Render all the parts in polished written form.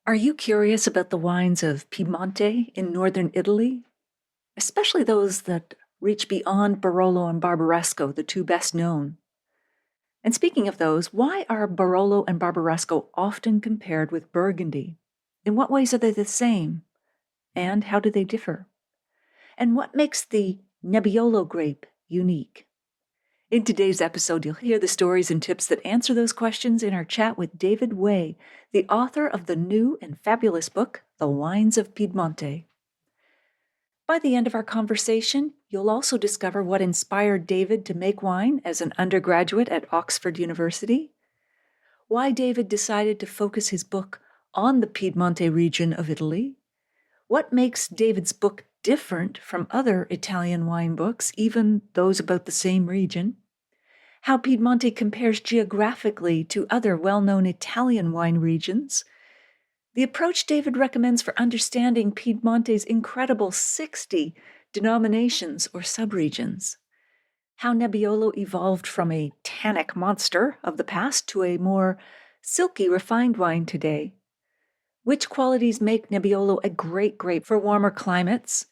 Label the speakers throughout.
Speaker 1: Are you curious about the wines of Piemonte in northern Italy? Especially those that reach beyond Barolo and Barbaresco, the two best known. And speaking of those, why are Barolo and Barbaresco often compared with Burgundy? In what ways are they the same? And how do they differ? And what makes the Nebbiolo grape unique? In today's episode, you'll hear the stories and tips that answer those questions in our chat with David Way, the author of the new and fabulous book, The Wines of Piemonte. By the end of our conversation, you'll also discover what inspired David to make wine as an undergraduate at Oxford University, why David decided to focus his book on the Piemonte region of Italy, what makes David's book different from other Italian wine books, even those about the same region, how Piemonte compares geographically to other well-known Italian wine regions, the approach David recommends for understanding Piemonte's incredible 60 denominations or subregions, how Nebbiolo evolved from a tannic monster of the past to a more silky, refined wine today, which qualities make Nebbiolo a great grape for warmer climates,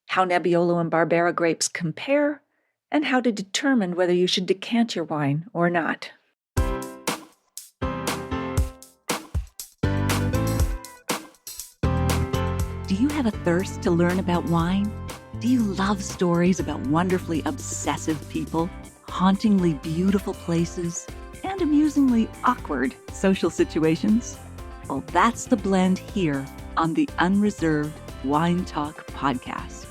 Speaker 1: how Nebbiolo and Barbera grapes compare, and how to determine whether you should decant your wine or not. Do you have a thirst to learn about wine? Do you love stories about wonderfully obsessive people, hauntingly beautiful places, and amusingly awkward social situations? Well, that's the blend here on the Unreserved Wine Talk podcast.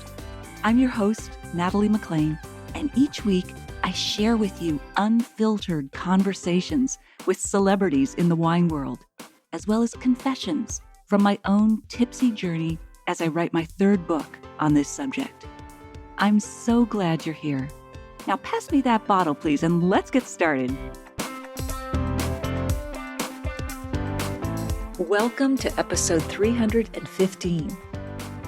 Speaker 1: I'm your host, Natalie McLean, and each week I share with you unfiltered conversations with celebrities in the wine world, as well as confessions from my own tipsy journey as I write my third book on this subject. I'm so glad you're here. Now pass me that bottle, please, and let's get started. Welcome to episode 315.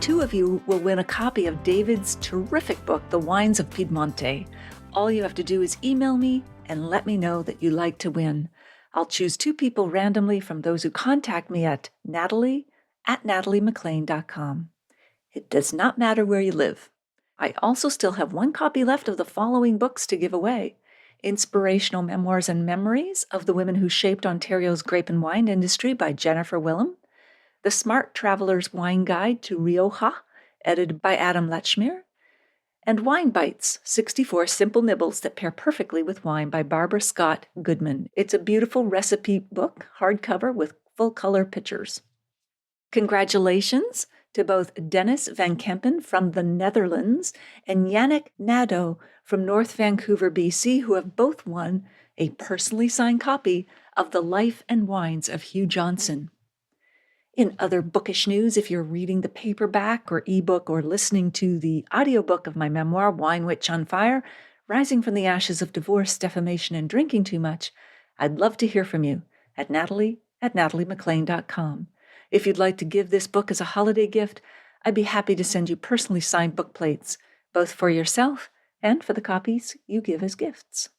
Speaker 1: Two of you will win a copy of David's terrific book, The Wines of Piemonte. All you have to do is email me and let me know that you like to win. I'll choose two people randomly from those who contact me at natalie@nataliemclean.com. It does not matter where you live. I also still have one copy left of the following books to give away: Inspirational Memoirs and Memories of the Women Who Shaped Ontario's Grape and Wine Industry by Jennifer Willem, The Smart Traveler's Wine Guide to Rioja, edited by Adam Letchmere, and Wine Bites, 64 Simple Nibbles That Pair Perfectly with Wine by Barbara Scott Goodman. It's a beautiful recipe book, hardcover with full-color pictures. Congratulations to both Dennis Van Kempen from the Netherlands and Yannick Nadeau from North Vancouver, BC, who have both won a personally signed copy of The Life and Wines of Hugh Johnson. In other bookish news, if you're reading the paperback or ebook or listening to the audiobook of my memoir, Wine Witch on Fire, Rising from the Ashes of Divorce, Defamation, and Drinking Too Much, I'd love to hear from you at natalie@nataliemclean.com. If you'd like to give this book as a holiday gift, I'd be happy to send you personally signed book plates, both for yourself and for the copies you give as gifts.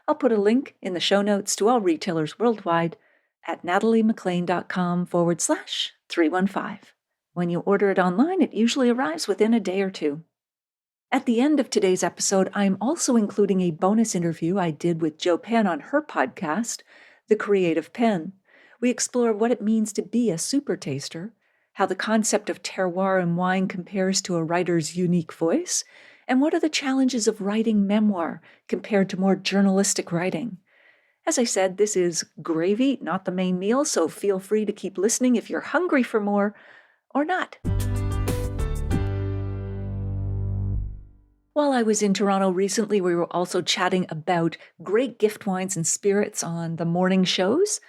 Speaker 1: I'll put a link in the show notes to all retailers worldwide at nataliemclean.com/315. When you order it online, it usually arrives within a day or two. At the end of today's episode, I'm also including a bonus interview I did with Jo Penn on her podcast, The Creative Pen. We explore what it means to be a super taster, how the concept of terroir in wine compares to a writer's unique voice, and what are the challenges of writing memoir compared to more journalistic writing. As I said, this is gravy, not the main meal, so feel free to keep listening if you're hungry for more or not. While I was in Toronto recently, we were also chatting about great gift wines and spirits on the morning shows.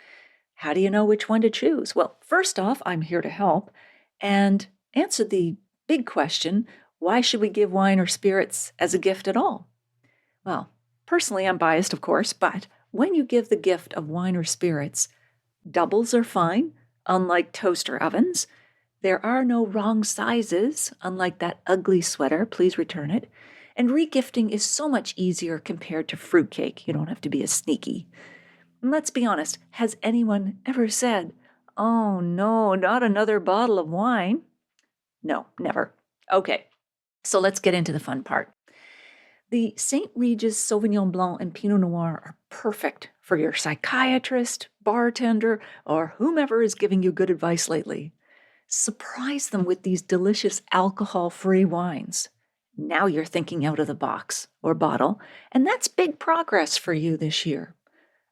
Speaker 1: How do you know which one to choose? Well, first off, I'm here to help and answer the big question, why should we give wine or spirits as a gift at all? Well, personally, I'm biased, of course, but when you give the gift of wine or spirits, doubles are fine, unlike toaster ovens. There are no wrong sizes, unlike that ugly sweater, please return it. And regifting is so much easier compared to fruitcake. You don't have to be as sneaky. And let's be honest, has anyone ever said, Oh no, not another bottle of wine. No, never. Okay, so let's get into the fun part. The St. Regis Sauvignon Blanc and Pinot Noir are perfect for your psychiatrist, bartender, or whomever is giving you good advice lately. Surprise them with these delicious alcohol-free wines. Now you're thinking out of the box or bottle, and that's big progress for you this year.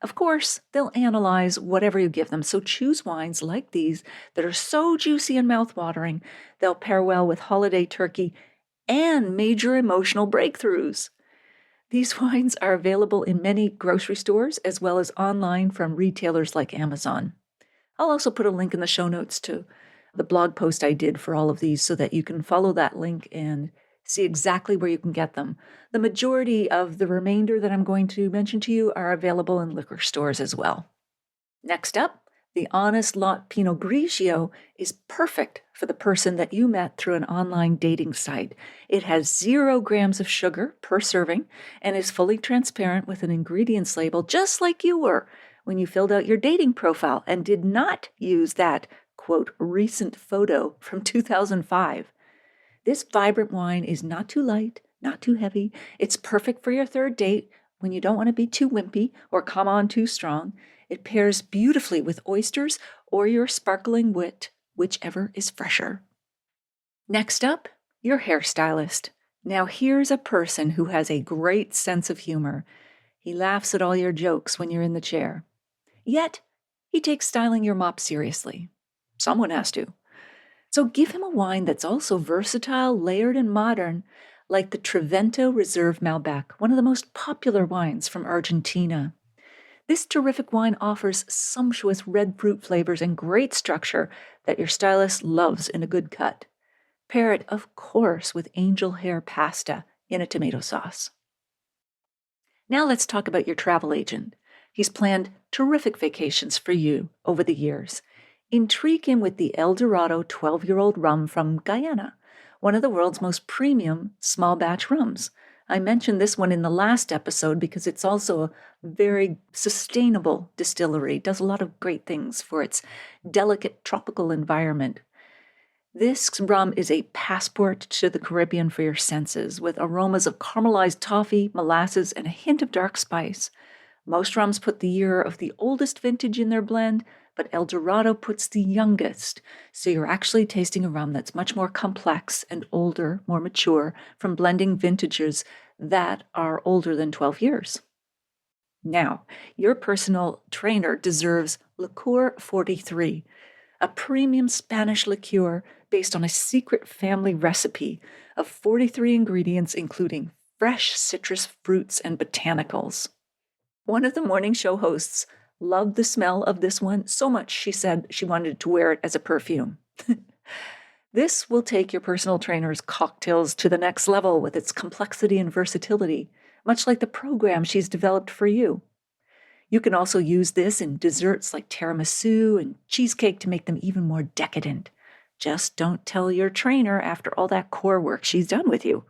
Speaker 1: Of course, they'll analyze whatever you give them, so choose wines like these that are so juicy and mouthwatering, they'll pair well with holiday turkey and major emotional breakthroughs. These wines are available in many grocery stores as well as online from retailers like Amazon. I'll also put a link in the show notes to the blog post I did for all of these so that you can follow that link and see exactly where you can get them. The majority of the remainder that I'm going to mention to you are available in liquor stores as well. Next up, the Honest Lot Pinot Grigio is perfect for the person that you met through an online dating site. It has 0 grams of sugar per serving and is fully transparent with an ingredients label, just like you were when you filled out your dating profile and did not use that, quote, recent photo from 2005. This vibrant wine is not too light, not too heavy. It's perfect for your third date when you don't want to be too wimpy or come on too strong. It pairs beautifully with oysters or your sparkling wit, whichever is fresher. Next up, your hairstylist. Now here's a person who has a great sense of humor. He laughs at all your jokes when you're in the chair. Yet, he takes styling your mop seriously. Someone has to. So give him a wine that's also versatile, layered, and modern, like the Trivento Reserve Malbec, one of the most popular wines from Argentina. This terrific wine offers sumptuous red fruit flavors and great structure that your stylist loves in a good cut. Pair it, of course, with angel hair pasta in a tomato sauce. Now let's talk about your travel agent. He's planned terrific vacations for you over the years. Intrigue him with the El Dorado 12-year-old rum from Guyana, one of the world's most premium small batch rums. I mentioned this one in the last episode because it's also a very sustainable distillery. It does a lot of great things for its delicate tropical environment. This rum is a passport to the Caribbean for your senses, with aromas of caramelized toffee, molasses, and a hint of dark spice. Most rums put the year of the oldest vintage in their blend, but El Dorado puts the youngest, so you're actually tasting a rum that's much more complex and older, more mature, from blending vintages that are older than 12 years. Now, your personal trainer deserves Liqueur 43, a premium Spanish liqueur based on a secret family recipe of 43 ingredients, including fresh citrus fruits and botanicals. One of the morning show hosts loved the smell of this one so much she said she wanted to wear it as a perfume. This will take your personal trainer's cocktails to the next level with its complexity and versatility, much like the program she's developed for you. You can also use this in desserts like tiramisu and cheesecake to make them even more decadent. Just don't tell your trainer after all that core work she's done with you.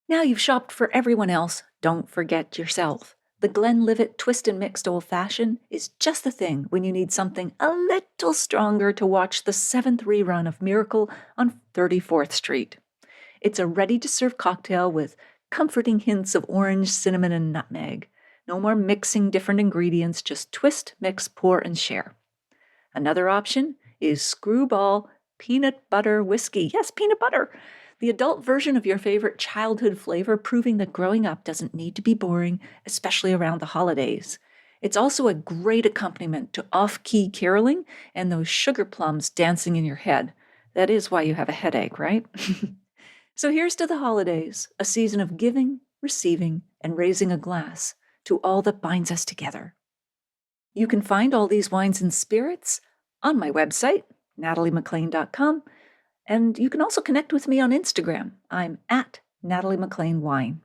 Speaker 1: Now you've shopped for everyone else, don't forget yourself. The Glenlivet Twist and Mixed Old Fashioned is just the thing when you need something a little stronger to watch the 7th rerun of Miracle on 34th Street. It's a ready-to-serve cocktail with comforting hints of orange, cinnamon, and nutmeg. No more mixing different ingredients, just twist, mix, pour, and share. Another option is Screwball Peanut Butter Whiskey. Yes, peanut butter! The adult version of your favorite childhood flavor, proving that growing up doesn't need to be boring, especially around the holidays. It's also a great accompaniment to off-key caroling and those sugar plums dancing in your head. That is why you have a headache, right? So here's to the holidays, a season of giving, receiving, and raising a glass to all that binds us together. You can find all these wines and spirits on my website, nataliemclean.com, and you can also connect with me on Instagram. I'm at Natalie McLean Wine.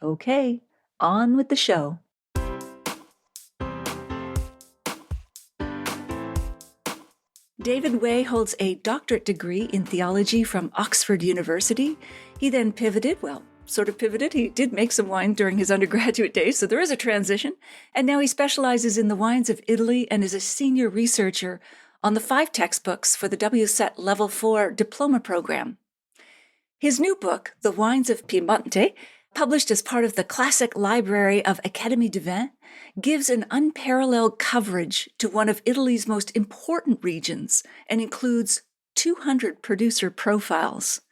Speaker 1: Okay, on with the show. David Way holds a doctorate degree in theology from Oxford University. He then pivoted. He did make some wine during his undergraduate days, so there is a transition. And now he specializes in the wines of Italy and is a senior researcher on the 5 textbooks for the WSET Level 4 diploma program. His new book, The Wines of Piemonte, published as part of the Classic Library of Académie de Vin, gives an unparalleled coverage to one of Italy's most important regions and includes 200 producer profiles.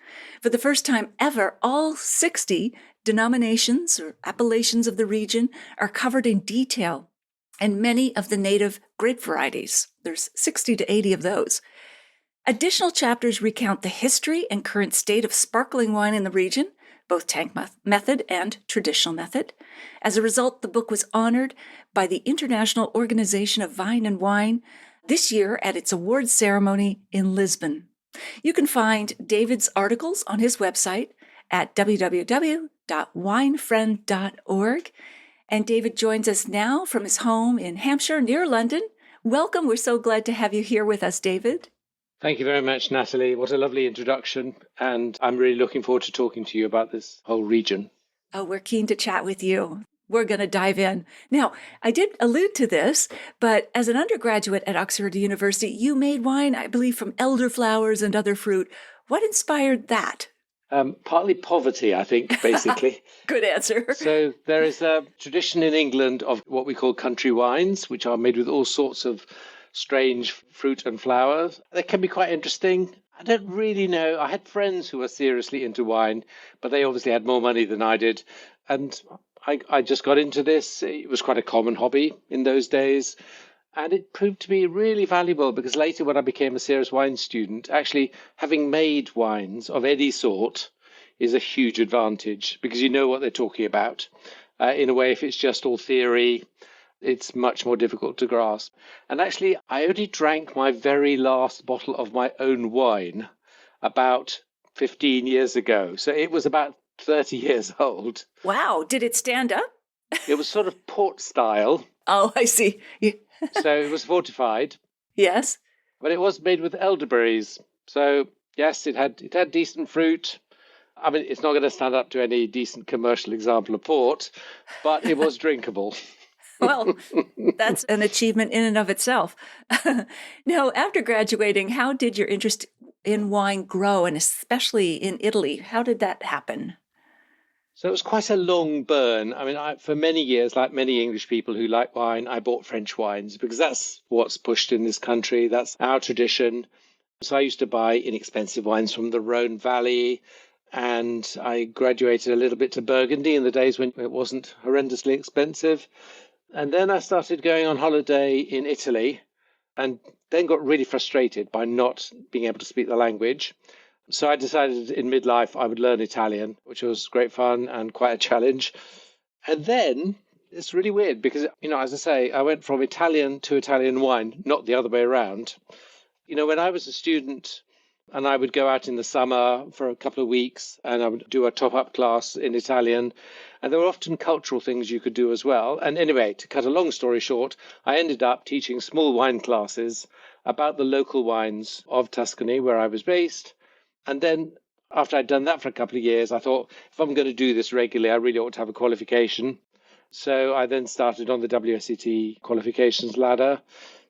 Speaker 1: For the first time ever, all 60 denominations or appellations of the region are covered in detail, and many of the native grape varieties. There's 60 to 80 of those. Additional chapters recount the history and current state of sparkling wine in the region, both tank method and traditional method. As a result, the book was honored by the International Organization of Vine and Wine this year at its awards ceremony in Lisbon. You can find David's articles on his website at www.winefriend.org. And David joins us now from his home in Hampshire near London. Welcome. We're so glad to have you here with us, David.
Speaker 2: Thank you very much, Natalie. What a lovely introduction. And I'm really looking forward to talking to you about this whole region.
Speaker 1: Oh, we're keen to chat with you. We're going to dive in. Now, I did allude to this, but as an undergraduate at Oxford University, you made wine, I believe, from elderflowers and other fruit. What inspired that?
Speaker 2: Partly poverty, I think, basically.
Speaker 1: Good answer.
Speaker 2: So there is a tradition in England of what we call country wines, which are made with all sorts of strange fruit and flowers. They can be quite interesting. I don't really know. I had friends who were seriously into wine, but they obviously had more money than I did. And I just got into this. It was quite a common hobby in those days. And it proved to be really valuable because later when I became a serious wine student, actually having made wines of any sort is a huge advantage because you know what they're talking about. In a way, if it's just all theory, it's much more difficult to grasp. And actually, I only drank my very last bottle of my own wine about 15 years ago. So it was about 30 years old.
Speaker 1: Wow. Did it stand up?
Speaker 2: It was sort of port style.
Speaker 1: Oh, I see.
Speaker 2: So it was fortified.
Speaker 1: Yes.
Speaker 2: But it was made with elderberries. So yes, it had decent fruit. I mean, it's not going to stand up to any decent commercial example of port, but it was drinkable.
Speaker 1: Well, that's an achievement in and of itself. Now, after graduating, how did your interest in wine grow, and especially in Italy? How did that happen?
Speaker 2: So it was quite a long burn. I mean, for many years, like many English people who like wine, I bought French wines because that's what's pushed in this country. That's our tradition. So I used to buy inexpensive wines from the Rhone Valley, and I graduated a little bit to Burgundy in the days when it wasn't horrendously expensive. And then I started going on holiday in Italy and then got really frustrated by not being able to speak the language. So I decided in midlife I would learn Italian, which was great fun and quite a challenge. And then it's really weird because, as I say, I went from Italian to Italian wine, not the other way around. When I was a student and I would go out in the summer for a couple of weeks and I would do a top-up class in Italian, and there were often cultural things you could do as well. And anyway, to cut a long story short, I ended up teaching small wine classes about the local wines of Tuscany, where I was based. And then after I'd done that for a couple of years, I thought, if I'm going to do this regularly, I really ought to have a qualification. So I then started on the WSET qualifications ladder,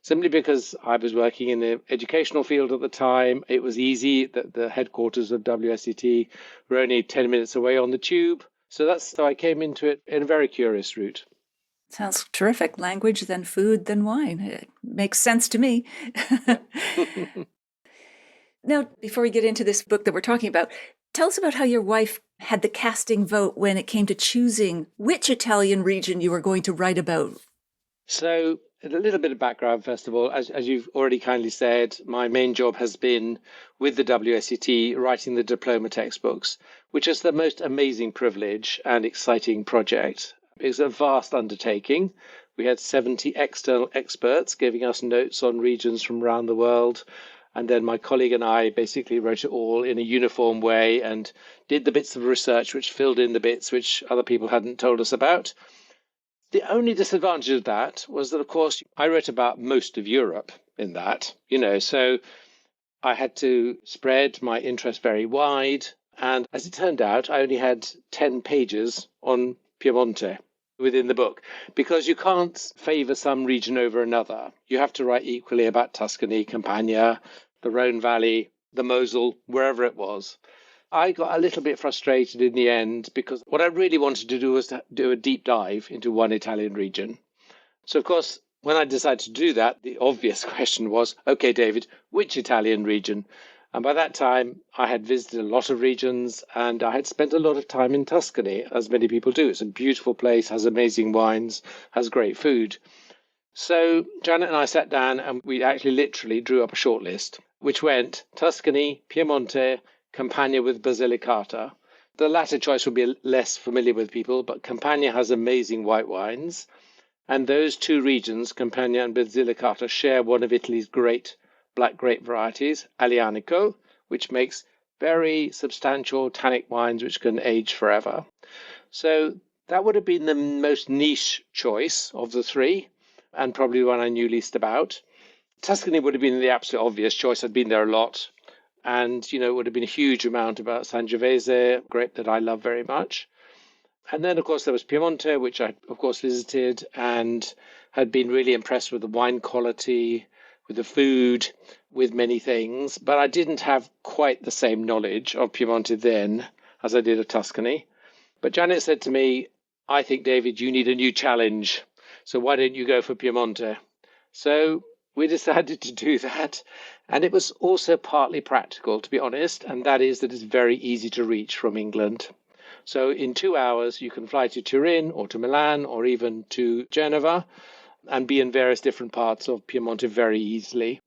Speaker 2: simply because I was working in the educational field at the time. It was easy that the headquarters of WSET were only 10 minutes away on the tube. So I came into it in a very curious route.
Speaker 1: Sounds terrific. Language, then food, then wine. It makes sense to me. Now, before we get into this book that we're talking about, tell us about how your wife had the casting vote when it came to choosing which Italian region you were going to write about.
Speaker 2: So a little bit of background, first of all. As you've already kindly said, my main job has been with the WSET writing the diploma textbooks, which is the most amazing privilege and exciting project. It's a vast undertaking. We had 70 external experts giving us notes on regions from around the world. And then my colleague and I basically wrote it all in a uniform way and did the bits of research which filled in the bits which other people hadn't told us about. The only disadvantage of that was that, of course, I wrote about most of Europe in that, so I had to spread my interest very wide. And as it turned out, I only had 10 pages on Piemonte, within the book, because you can't favor some region over another. You have to write equally about Tuscany, Campania, the Rhone Valley, the Mosel, wherever it was. I got a little bit frustrated in the end because what I really wanted to do was to do a deep dive into one Italian region. So, of course, when I decided to do that, the obvious question was, okay, David, which Italian region? And by that time, I had visited a lot of regions and I had spent a lot of time in Tuscany, as many people do. It's a beautiful place, has amazing wines, has great food. So Janet and I sat down and we actually literally drew up a short list, which went Tuscany, Piemonte, Campania with Basilicata. The latter choice would be less familiar with people, but Campania has amazing white wines. And those two regions, Campania and Basilicata, share one of Italy's great black grape varieties, Aglianico, which makes very substantial tannic wines which can age forever. So that would have been the most niche choice of the three, and probably one I knew least about. Tuscany would have been the absolute obvious choice. I'd been there a lot. And, it would have been a huge amount about Sangiovese, grape that I love very much. And then, of course, there was Piemonte, which I, of course, visited and had been really impressed with the wine quality, with the food, with many things. But I didn't have quite the same knowledge of Piemonte then as I did of Tuscany. But Janet said to me, I think, David, you need a new challenge. So why don't you go for Piemonte? So we decided to do that. And it was also partly practical, to be honest. And that is that it's very easy to reach from England. So in 2 hours, you can fly to Turin or to Milan or even to Genova and be in various different parts of Piemonte very easily.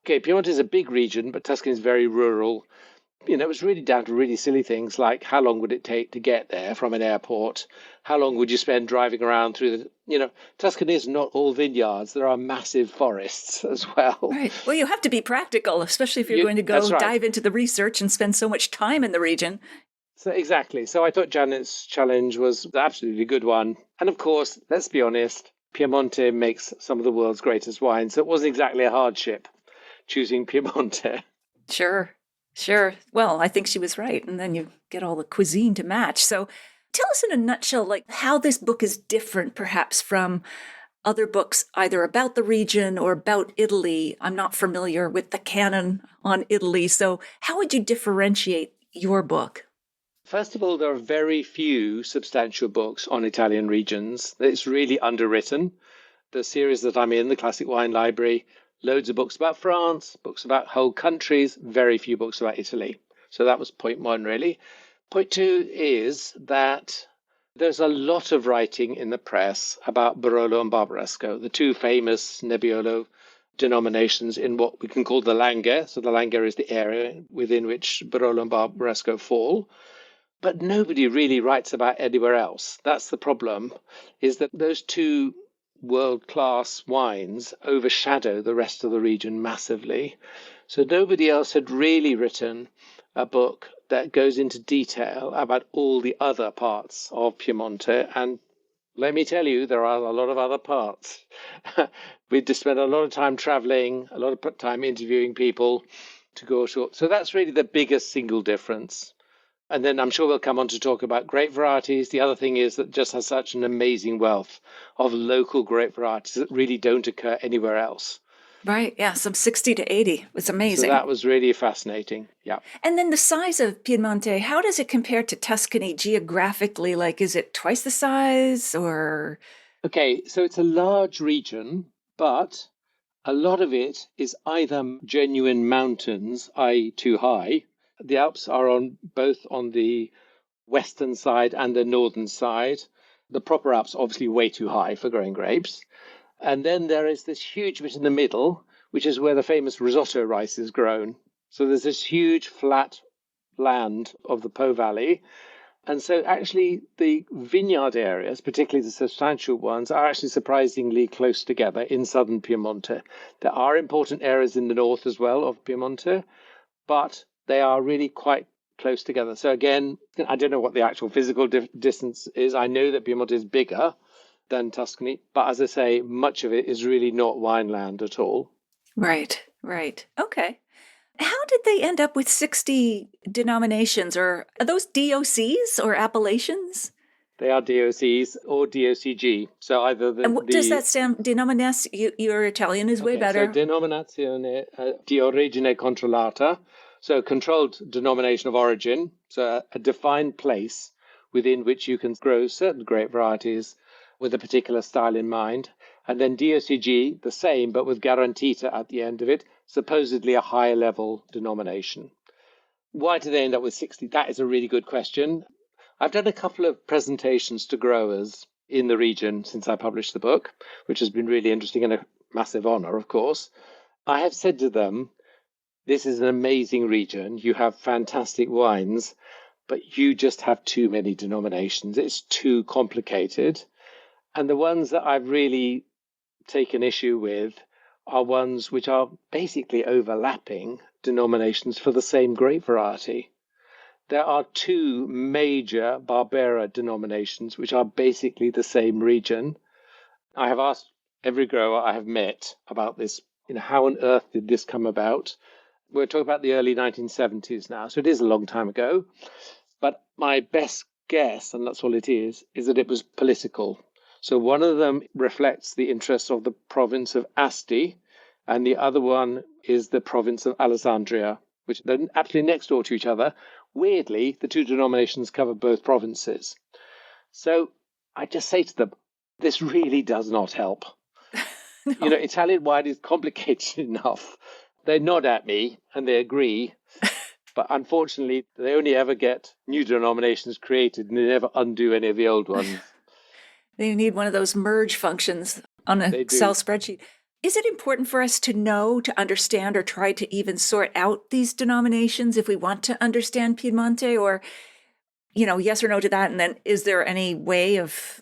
Speaker 2: Okay, Piemonte is a big region, but Tuscany is very rural. It was really down to really silly things like how long would it take to get there from an airport? How long would you spend driving around through Tuscany is not all vineyards. There are massive forests as well.
Speaker 1: Right. Well, you have to be practical, especially if you're going to go dive into the research and spend so much time in the region.
Speaker 2: So exactly. So I thought Janet's challenge was absolutely a good one. And of course, let's be honest, Piemonte makes some of the world's greatest wines. So it wasn't exactly a hardship choosing Piemonte.
Speaker 1: Sure. Well, I think she was right. And then you get all the cuisine to match. So tell us in a nutshell, how this book is different perhaps from other books, either about the region or about Italy. I'm not familiar with the canon on Italy. So how would you differentiate your book?
Speaker 2: First of all, there are very few substantial books on Italian regions. It's really underwritten. The series that I'm in, the Classic Wine Library, loads of books about France, books about whole countries, very few books about Italy. So that was point one, really. Point two is that there's a lot of writing in the press about Barolo and Barbaresco, the two famous Nebbiolo denominations in what we can call the Langhe. So the Langhe is the area within which Barolo and Barbaresco fall. But nobody really writes about anywhere else. That's the problem, is that those two world-class wines overshadow the rest of the region massively. So nobody else had really written a book that goes into detail about all the other parts of Piemonte. And let me tell you, there are a lot of other parts. We just spent a lot of time traveling, a lot of time interviewing people to go to. So that's really the biggest single difference. And then I'm sure we'll come on to talk about grape varieties. The other thing is that it just has such an amazing wealth of local grape varieties that really don't occur anywhere else.
Speaker 1: Right. Yeah. Some 60 to 80. It's amazing.
Speaker 2: So that was really fascinating. Yeah.
Speaker 1: And then the size of Piemonte, how does it compare to Tuscany geographically? Is it twice the size or?
Speaker 2: Okay. So it's a large region, but a lot of it is either genuine mountains, i.e. too high. The Alps are both on the western side and the northern side. The proper Alps obviously way too high for growing grapes. And then there is this huge bit in the middle, which is where the famous risotto rice is grown. So there's this huge flat land of the Po Valley. And so actually the vineyard areas, particularly the substantial ones, are actually surprisingly close together in southern Piemonte. There are important areas in the north as well of Piemonte, but they are really quite close together. So again, I don't know what the actual physical distance is. I know that Piemonte is bigger than Tuscany, but as I say, much of it is really not wineland at all.
Speaker 1: Right. Okay. How did they end up with 60 denominations, or are those DOCs or appellations?
Speaker 2: They are DOCs or DOCG. So either
Speaker 1: And what does that stand? Denominations? Your Italian is way better.
Speaker 2: So denominazione di origine controllata. So controlled denomination of origin. So a defined place within which you can grow certain grape varieties with a particular style in mind. And then DOCG, the same, but with garantita at the end of it, supposedly a higher level denomination. Why do they end up with 60? That is a really good question. I've done a couple of presentations to growers in the region since I published the book, which has been really interesting and a massive honor, of course. I have said to them, this is an amazing region. You have fantastic wines, but you just have too many denominations. It's too complicated. And the ones that I've really taken issue with are ones which are basically overlapping denominations for the same grape variety. There are two major Barbera denominations which are basically the same region. I have asked every grower I have met about this, how on earth did this come about? We're talking about the early 1970s now, so it is a long time ago. But my best guess, and that's all it is that it was political. So one of them reflects the interests of the province of Asti, and the other one is the province of Alessandria, which they're absolutely next door to each other. Weirdly, the two denominations cover both provinces. So I just say to them, this really does not help.
Speaker 1: No.
Speaker 2: Italian wine is complicated enough. They nod at me and they agree. But unfortunately, they only ever get new denominations created and they never undo any of the old ones.
Speaker 1: They need one of those merge functions on an Excel spreadsheet. Is it important for us to know, to understand, or try to even sort out these denominations if we want to understand Piemonte? Or, yes or no to that? And then is there any way of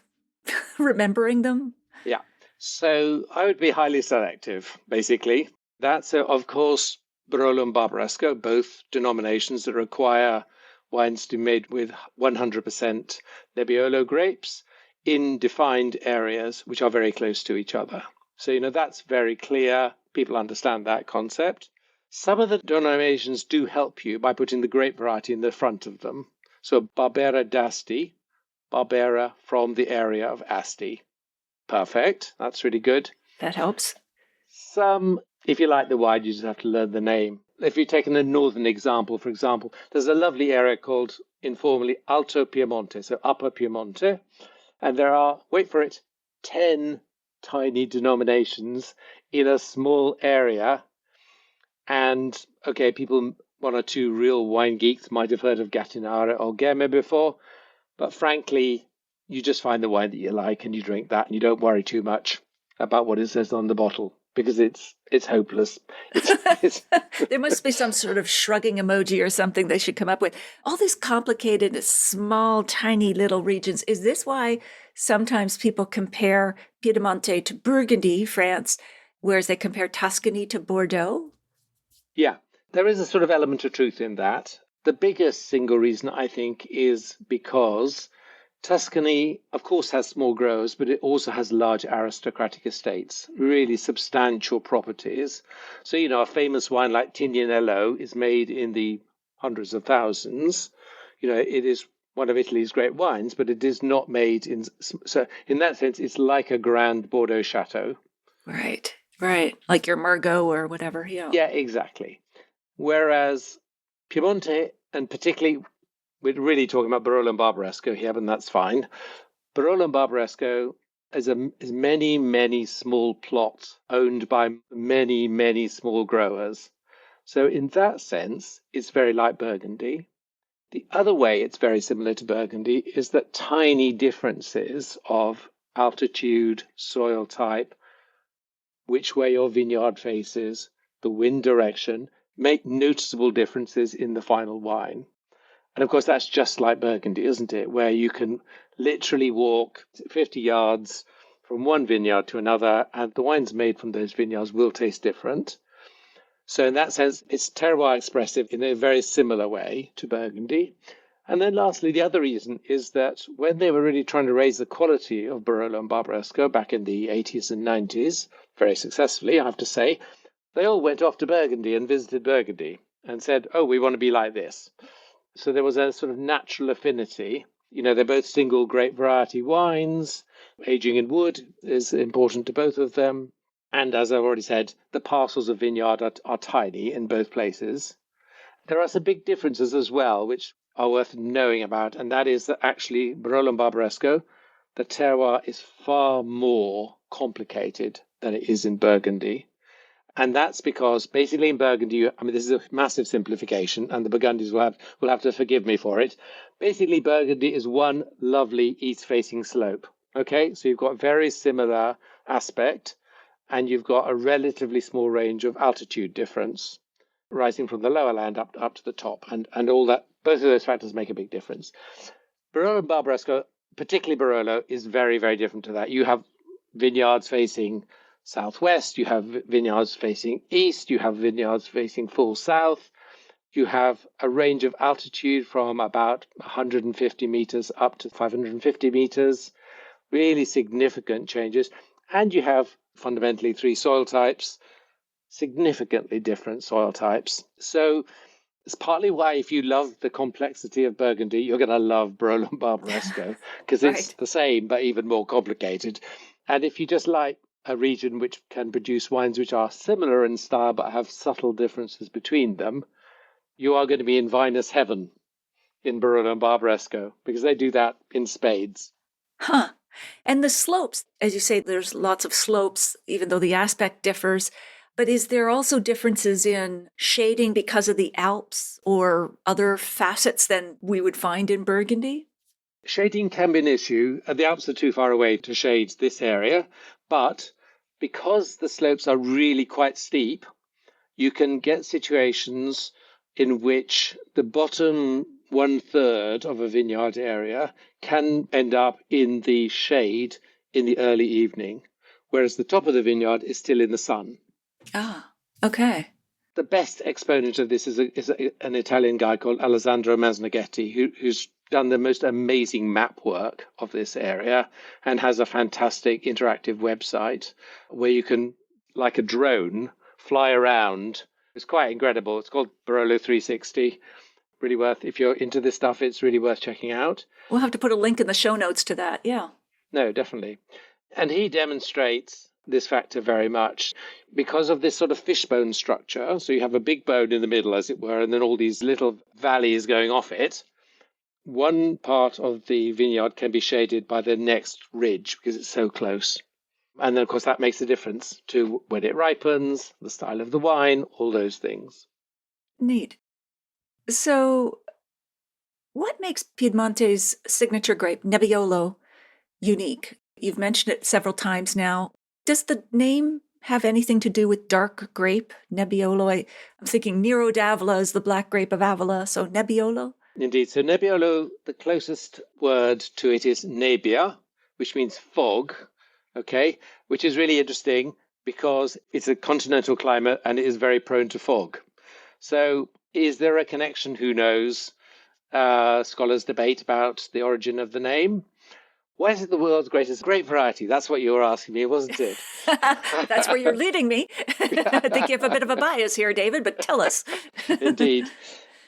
Speaker 1: remembering them?
Speaker 2: Yeah. So I would be highly selective, basically. That's, of course, Barolo and Barbaresco, both denominations that require wines to be made with 100% Nebbiolo grapes in defined areas which are very close to each other. So, that's very clear. People understand that concept. Some of the denominations do help you by putting the grape variety in the front of them. So Barbera d'Asti, Barbera from the area of Asti. Perfect. That's really good.
Speaker 1: That helps.
Speaker 2: Some, if you like the wine, you just have to learn the name. If you take a northern example, for example, there's a lovely area called, informally, Alto Piemonte, so Upper Piemonte. And there are, wait for it, 10 tiny denominations in a small area. And, okay, people, one or two real wine geeks might have heard of Gattinara or Gemma before. But frankly, you just find the wine that you like and you drink that and you don't worry too much about what it says on the bottle because it's hopeless.
Speaker 1: There must be some sort of shrugging emoji or something they should come up with. All these complicated, small, tiny little regions. Is this why sometimes people compare Piemonte to Burgundy, France, whereas they compare Tuscany to Bordeaux?
Speaker 2: Yeah, there is a sort of element of truth in that. The biggest single reason, I think, is because Tuscany, of course, has small growers, but it also has large aristocratic estates, really substantial properties. So, a famous wine like Tignanello is made in the hundreds of thousands. It is one of Italy's great wines, but it is not made in. So, in that sense, it's like a grand Bordeaux chateau.
Speaker 1: Right. Like your Margaux or whatever. Yeah.
Speaker 2: Yeah, exactly. Whereas Piemonte, and particularly, we're really talking about Barolo and Barbaresco here, and that's fine. Barolo and Barbaresco is many, many small plots owned by many, many small growers. So in that sense, it's very like Burgundy. The other way it's very similar to Burgundy is that tiny differences of altitude, soil type, which way your vineyard faces, the wind direction, make noticeable differences in the final wine. And of course, that's just like Burgundy, isn't it? Where you can literally walk 50 yards from one vineyard to another, and the wines made from those vineyards will taste different. So in that sense, it's terroir expressive in a very similar way to Burgundy. And then lastly, the other reason is that when they were really trying to raise the quality of Barolo and Barbaresco back in the 80s and 90s, very successfully, I have to say, they all went off to Burgundy and visited Burgundy and said, oh, we want to be like this. So there was a sort of natural affinity. They're both single grape variety wines. Aging in wood is important to both of them. And as I've already said, the parcels of vineyard are tiny in both places. There are some big differences as well, which are worth knowing about, and that is that actually Barolo and Barbaresco, the terroir is far more complicated than it is in Burgundy. And that's because basically in Burgundy, this is a massive simplification, and the Burgundians will have to forgive me for it. Basically, Burgundy is one lovely east-facing slope. Okay, so you've got a very similar aspect, and you've got a relatively small range of altitude difference, rising from the lower land up to the top, and all that. Both of those factors make a big difference. Barolo and Barbaresco, particularly Barolo, is very, very different to that. You have vineyards facing southwest, you have vineyards facing east, you have vineyards facing full south, you have a range of altitude from about 150 meters up to 550 meters, really significant changes. And you have fundamentally three soil types, significantly different soil types. So it's partly why, if you love the complexity of Burgundy, you're going to love Barolo and Barbaresco, because it's
Speaker 1: Right.
Speaker 2: the same, but even more complicated. And if you just like a region which can produce wines which are similar in style but have subtle differences between them, you are going to be in vinous heaven in Barolo and Barbaresco, because they do that in spades.
Speaker 1: Huh. And the slopes, as you say, there's lots of slopes, even though the aspect differs. But is there also differences in shading because of the Alps or other facets than we would find in Burgundy?
Speaker 2: Shading can be an issue. The Alps are too far away to shade this area, but because the slopes are really quite steep, you can get situations in which the bottom one third of a vineyard area can end up in the shade in the early evening, whereas the top of the vineyard is still in the sun.
Speaker 1: Ah, okay.
Speaker 2: The best exponent of this is an Italian guy called Alessandro Masnaghetti, who's done the most amazing map work of this area and has a fantastic interactive website where you can, like a drone, fly around. It's quite incredible. It's called Barolo 360. Really worth, if you're into this stuff, it's really worth checking out.
Speaker 1: We'll have to put a link in the show notes to that. Yeah.
Speaker 2: No, definitely. And he demonstrates this factor very much because of this sort of fishbone structure. So you have a big bone in the middle, as it were, and then all these little valleys going off it. One part of the vineyard can be shaded by the next ridge because it's so close. And then, of course, that makes a difference to when it ripens, the style of the wine, all those things.
Speaker 1: Neat. So, what makes Piemonte's signature grape, Nebbiolo, unique? You've mentioned it several times now. Does the name have anything to do with dark grape, Nebbiolo? I'm thinking Nero d'Avola is the black grape of Avola, so Nebbiolo?
Speaker 2: Indeed. So Nebbiolo, the closest word to it is nebbia, which means fog, okay, which is really interesting because it's a continental climate and it is very prone to fog. So is there a connection? Who knows? Scholars debate about the origin of the name. Why is it the world's greatest grape variety? That's what you were asking me, wasn't it?
Speaker 1: That's where you're leading me. I think you have a bit of a bias here, David, but tell us.
Speaker 2: Indeed.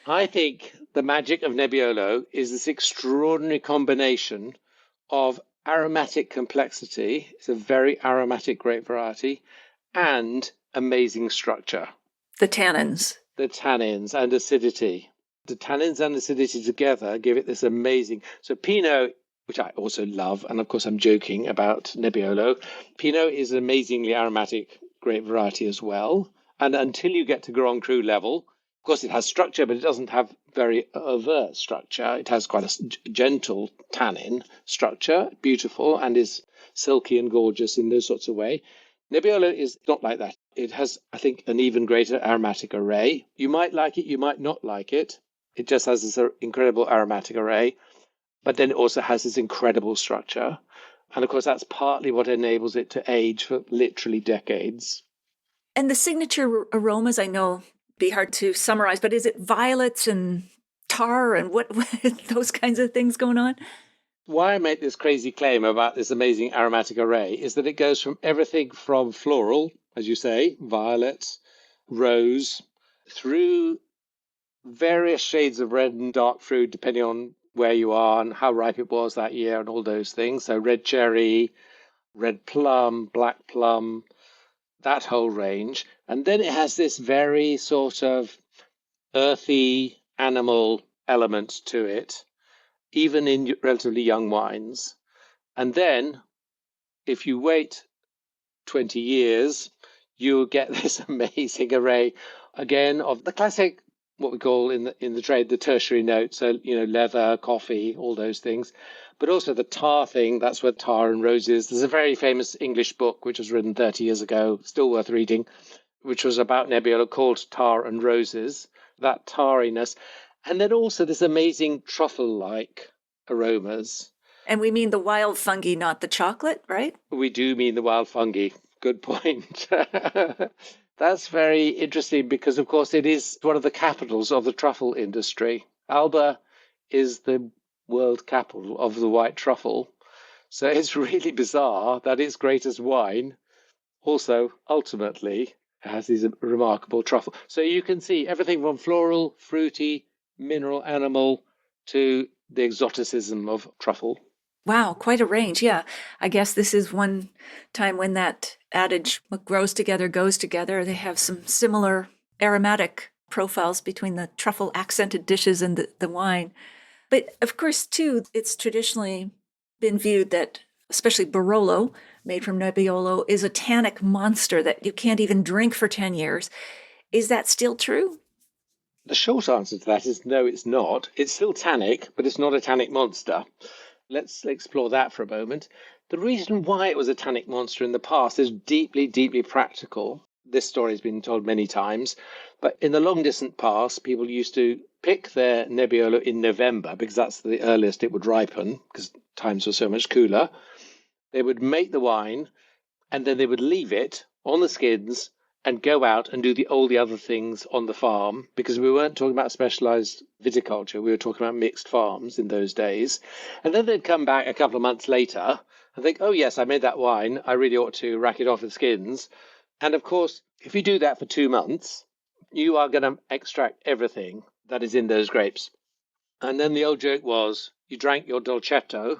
Speaker 2: I think the magic of Nebbiolo is this extraordinary combination of aromatic complexity. It's a very aromatic grape variety and amazing structure.
Speaker 1: The tannins.
Speaker 2: The tannins and acidity. The tannins and acidity together give it this amazing. So Pinot, which I also love, and of course I'm joking about Nebbiolo. Pinot is an amazingly aromatic grape variety as well. And until you get to Grand Cru level, of course it has structure, but it doesn't have very overt structure. It has quite a gentle tannin structure, beautiful, and is silky and gorgeous in those sorts of way. Nebbiolo is not like that. It has, I think, an even greater aromatic array. You might like it, you might not like it. It just has this incredible aromatic array. But then it also has this incredible structure. And of course, that's partly what enables it to age for literally decades.
Speaker 1: And the signature aromas, I know, be hard to summarize, but is it violets and tar and what those kinds of things going on?
Speaker 2: Why I make this crazy claim about this amazing aromatic array is that it goes from everything from floral, as you say, violet, rose, through various shades of red and dark fruit, depending on where you are and how ripe it was that year and all those things. So red cherry, red plum, black plum, that whole range. And then it has this very sort of earthy animal element to it, even in relatively young wines. And then if you wait 20 years, you'll get this amazing array again of the classic, what we call in the trade, the tertiary notes. So, leather, coffee, all those things, but also the tar thing. That's where tar and roses. There's a very famous English book, which was written 30 years ago, still worth reading, which was about Nebbiolo, called Tar and Roses, that tarriness. And then also this amazing truffle-like aromas.
Speaker 1: And we mean the wild fungi, not the chocolate, right?
Speaker 2: We do mean the wild fungi. Good point. That's very interesting because, of course, it is one of the capitals of the truffle industry. Alba is the world capital of the white truffle. So it's really bizarre that its greatest wine also ultimately has these remarkable truffle. So you can see everything from floral, fruity, mineral, animal to the exoticism of truffle.
Speaker 1: Wow, quite a range. Yeah. I guess this is one time when that adage, what grows together goes together. They have some similar aromatic profiles between the truffle accented dishes and the wine. But of course, too, it's traditionally been viewed that, especially Barolo, made from Nebbiolo, is a tannic monster that you can't even drink for 10 years. Is that still true?
Speaker 2: The short answer to that is no, it's not. It's still tannic, but it's not a tannic monster. Let's explore that for a moment. The reason why it was a tannic monster in the past is deeply, deeply practical. This story has been told many times, but in the long distant past, people used to pick their Nebbiolo in November because that's the earliest it would ripen because times were so much cooler. They would make the wine and then they would leave it on the skins and go out and do all the other things on the farm, because we weren't talking about specialized viticulture. We were talking about mixed farms in those days. And then they'd come back a couple of months later and think, oh, yes, I made that wine. I really ought to rack it off the skins. And of course, if you do that for 2 months, you are going to extract everything that is in those grapes. And then the old joke was you drank your dolcetto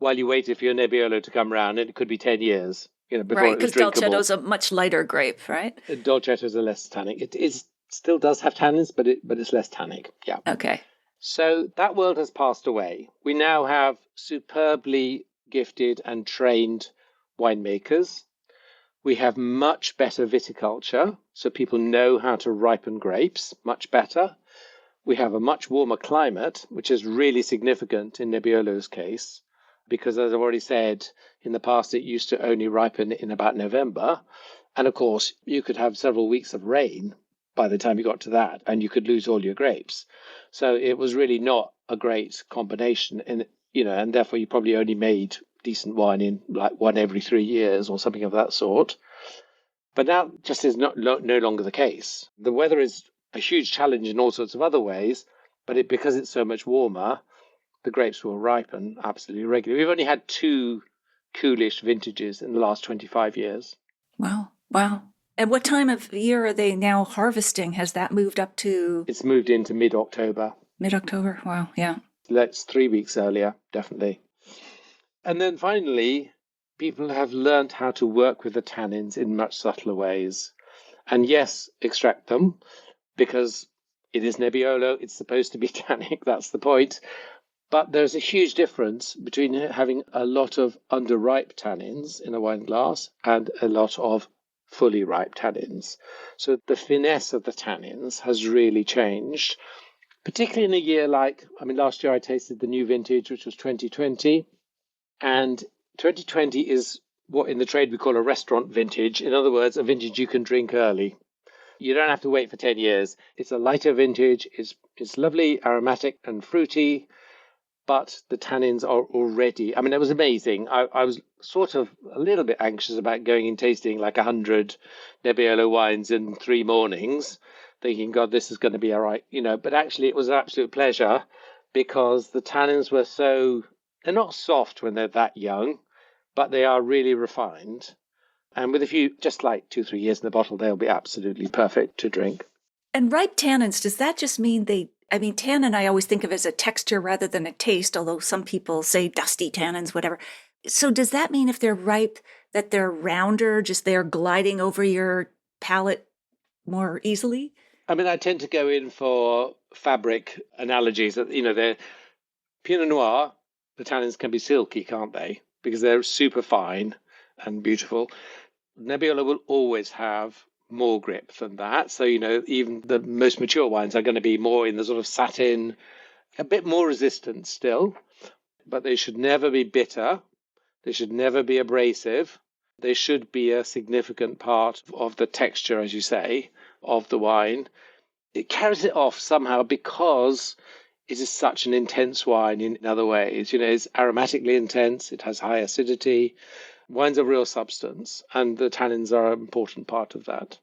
Speaker 2: while you waited for your Nebbiolo to come round, and it could be 10 years. Before
Speaker 1: Right,
Speaker 2: it was
Speaker 1: because
Speaker 2: drinkable.
Speaker 1: Dolcetto's a much lighter grape, right?
Speaker 2: Dolcetto's are less tannic. It is still does have tannins, but it's less tannic. Yeah.
Speaker 1: Okay.
Speaker 2: So that world has passed away. We now have superbly gifted and trained winemakers. We have much better viticulture, so people know how to ripen grapes much better. We have a much warmer climate, which is really significant in Nebbiolo's case, because as I've already said, in the past it used to only ripen in about November. And of course, you could have several weeks of rain by the time you got to that, and you could lose all your grapes. So it was really not a great combination. And therefore you probably only made decent wine in like one every 3 years or something of that sort. But now just is no longer the case. The weather is a huge challenge in all sorts of other ways, but because it's so much warmer, the grapes will ripen absolutely regularly. We've only had 2 coolish vintages in the last 25 years.
Speaker 1: Wow. Wow. And what time of year are they now harvesting? Has that moved up to?
Speaker 2: It's moved into mid-October.
Speaker 1: Mid-October? Wow. Yeah.
Speaker 2: That's 3 weeks earlier, definitely. And then finally, people have learned how to work with the tannins in much subtler ways. And yes, extract them, because it is Nebbiolo. It's supposed to be tannic. That's the point. But there's a huge difference between having a lot of underripe tannins in a wine glass and a lot of fully ripe tannins. So the finesse of the tannins has really changed, particularly in a year last year I tasted the new vintage, which was 2020. And 2020 is what in the trade we call a restaurant vintage. In other words, a vintage you can drink early. You don't have to wait for 10 years. It's a lighter vintage. It's lovely, aromatic and fruity, but the tannins are already, it was amazing. I was sort of a little bit anxious about going and tasting like 100 Nebbiolo wines in 3 mornings, thinking, God, this is going to be all right, but actually it was an absolute pleasure because the tannins were they're not soft when they're that young, but they are really refined. And with a few, just like 2-3 years in the bottle, they'll be absolutely perfect to drink.
Speaker 1: And ripe tannins, does that just mean they I mean, tannin I always think of as a texture rather than a taste, although some people say dusty tannins, whatever. So does that mean if they're ripe that they're rounder, just they're gliding over your palate more easily?
Speaker 2: I mean, I tend to go in for fabric analogies. They're Pinot Noir, the tannins can be silky, can't they? Because they're super fine and beautiful. Nebbiolo will always have more grip than that. So, even the most mature wines are going to be more in the sort of satin, a bit more resistant still, but they should never be bitter. They should never be abrasive. They should be a significant part of the texture, as you say, of the wine. It carries it off somehow because it is such an intense wine in other ways. It's aromatically intense, it has high acidity. Wine's a real substance, and the tannins are an important part of that.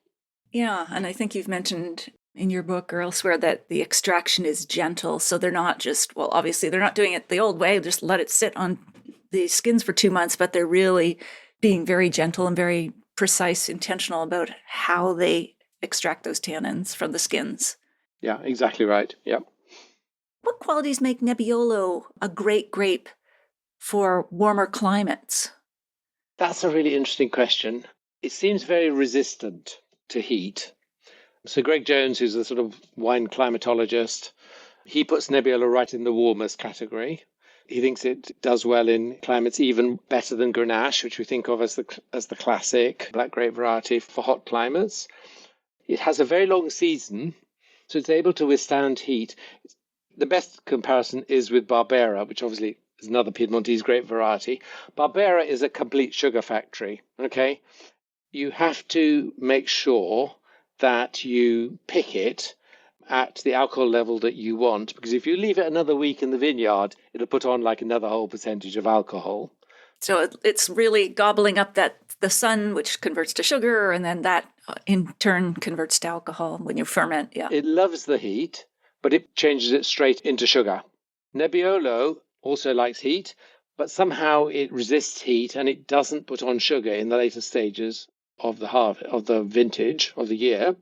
Speaker 1: Yeah, and I think you've mentioned in your book or elsewhere that the extraction is gentle. So they're not just, well, obviously they're not doing it the old way, just let it sit on the skins for 2 months, but they're really being very gentle and very precise, intentional about how they extract those tannins from the skins.
Speaker 2: Yeah, exactly right. Yeah.
Speaker 1: What qualities make Nebbiolo a great grape for warmer climates?
Speaker 2: That's a really interesting question. It seems very resistant to heat. So Greg Jones, who's a sort of wine climatologist, he puts Nebbiolo right in the warmest category. He thinks it does well in climates even better than Grenache, which we think of as the classic black grape variety for hot climates. It has a very long season, so it's able to withstand heat. The best comparison is with Barbera, which obviously is another Piedmontese grape variety. Barbera is a complete sugar factory, okay? You have to make sure that you pick it at the alcohol level that you want, because if you leave it another week in the vineyard, it'll put on like another whole percentage of alcohol.
Speaker 1: So it's really gobbling up the sun, which converts to sugar, and then that in turn converts to alcohol when you ferment. Yeah.
Speaker 2: It loves the heat, but it changes it straight into sugar. Nebbiolo also likes heat, but somehow it resists heat and it doesn't put on sugar in the later stages of the vintage of the year.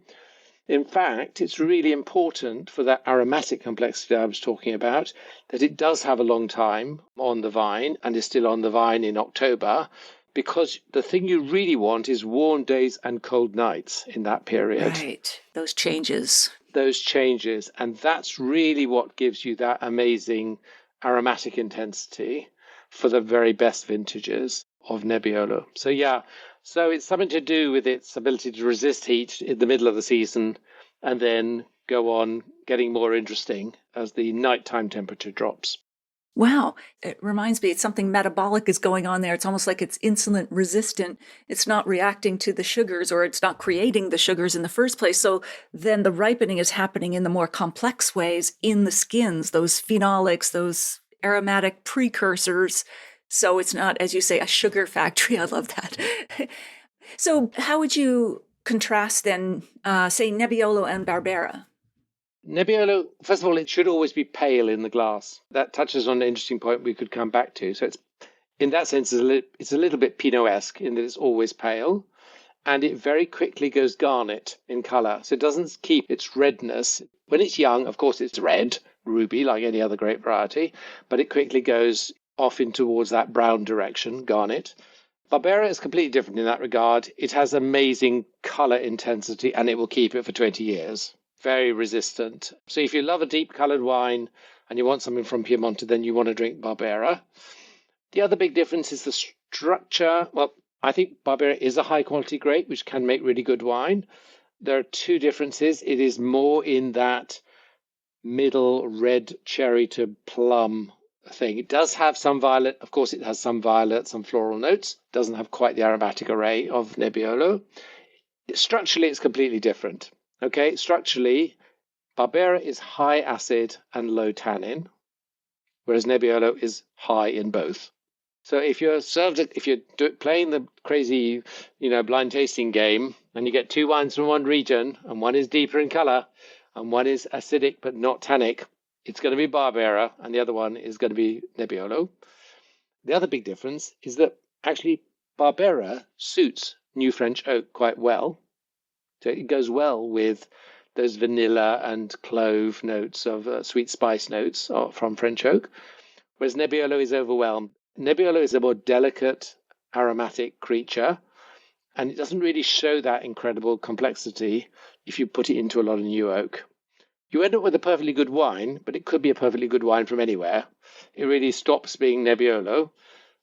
Speaker 2: In fact, it's really important for that aromatic complexity I was talking about that it does have a long time on the vine and is still on the vine in October, because the thing you really want is warm days and cold nights in that period.
Speaker 1: Right. Those changes.
Speaker 2: And that's really what gives you that amazing aromatic intensity for the very best vintages of Nebbiolo. So it's something to do with its ability to resist heat in the middle of the season and then go on getting more interesting as the nighttime temperature drops.
Speaker 1: Wow. It reminds me, it's something metabolic is going on there. It's almost like it's insulin resistant. It's not reacting to the sugars, or it's not creating the sugars in the first place. So then the ripening is happening in the more complex ways in the skins, those phenolics, those aromatic precursors. So it's not, as you say, a sugar factory. I love that. So how would you contrast then, say, Nebbiolo and Barbera?
Speaker 2: Nebbiolo, first of all, it should always be pale in the glass. That touches on an interesting point we could come back to. So it's, in that sense, it's a little bit Pinot-esque in that it's always pale, and it very quickly goes garnet in color. So it doesn't keep its redness. When it's young, of course, it's red, ruby, like any other grape variety, but it quickly goes off in towards that brown direction, garnet. Barbera is completely different in that regard. It has amazing color intensity, and it will keep it for 20 years. Very resistant. So if you love a deep colored wine and you want something from Piemonte, then you want to drink Barbera. The other big difference is the structure. Well, I think Barbera is a high quality grape, which can make really good wine. There are two differences. It is more in that middle red cherry to plum thing. It does have some violet. Of course, it has some violet, some floral notes. It doesn't have quite the aromatic array of Nebbiolo. Structurally, it's completely different. Okay, structurally, Barbera is high acid and low tannin, whereas Nebbiolo is high in both. So if you're playing the crazy, blind tasting game, and you get two wines from one region, and one is deeper in color, and one is acidic but not tannic, it's going to be Barbera, and the other one is going to be Nebbiolo. The other big difference is that actually Barbera suits New French oak quite well. So it goes well with those vanilla and clove notes of sweet spice notes from French oak, whereas Nebbiolo is overwhelmed. Nebbiolo is a more delicate, aromatic creature, and it doesn't really show that incredible complexity if you put it into a lot of new oak. You end up with a perfectly good wine, but it could be a perfectly good wine from anywhere. It really stops being Nebbiolo.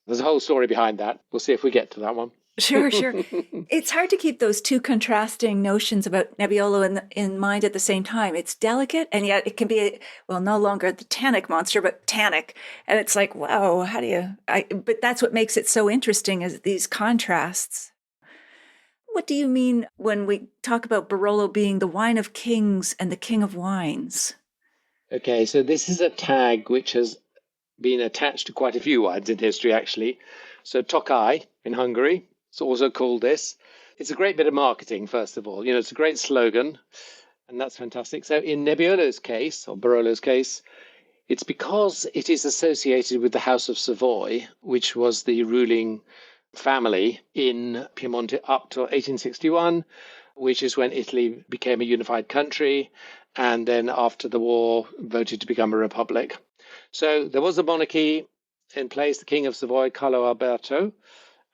Speaker 2: There's a whole story behind that. We'll see if we get to that one.
Speaker 1: Sure, sure. It's hard to keep those two contrasting notions about Nebbiolo in mind at the same time. It's delicate, and yet it can be, no longer the tannic monster, but tannic. And it's like, wow, how do you... but that's what makes it so interesting, is these contrasts. What do you mean when we talk about Barolo being the wine of kings and the king of wines?
Speaker 2: Okay, so this is a tag which has been attached to quite a few wines in history, actually. So Tokai in Hungary, it's also called this. It's a great bit of marketing, first of all. You know, it's a great slogan, and that's fantastic. So in Nebbiolo's case, or Barolo's case, it's because it is associated with the House of Savoy, which was the ruling family in Piemonte up till 1861, which is when Italy became a unified country, and then after the war voted to become a republic. So there was a monarchy in place, the King of Savoy, Carlo Alberto,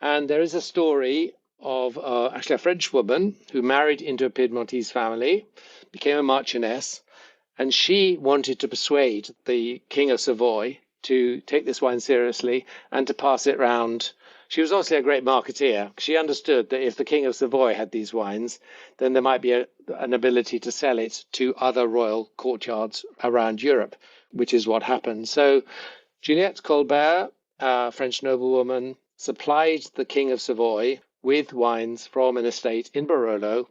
Speaker 2: and there is a story of actually a French woman who married into a Piedmontese family, became a marchioness, and she wanted to persuade the King of Savoy to take this wine seriously and to pass it round. She was also a great marketeer. She understood that if the King of Savoy had these wines, then there might be an ability to sell it to other royal courtyards around Europe, which is what happened. So Juliette Colbert, a French noblewoman, supplied the King of Savoy with wines from an estate in Barolo,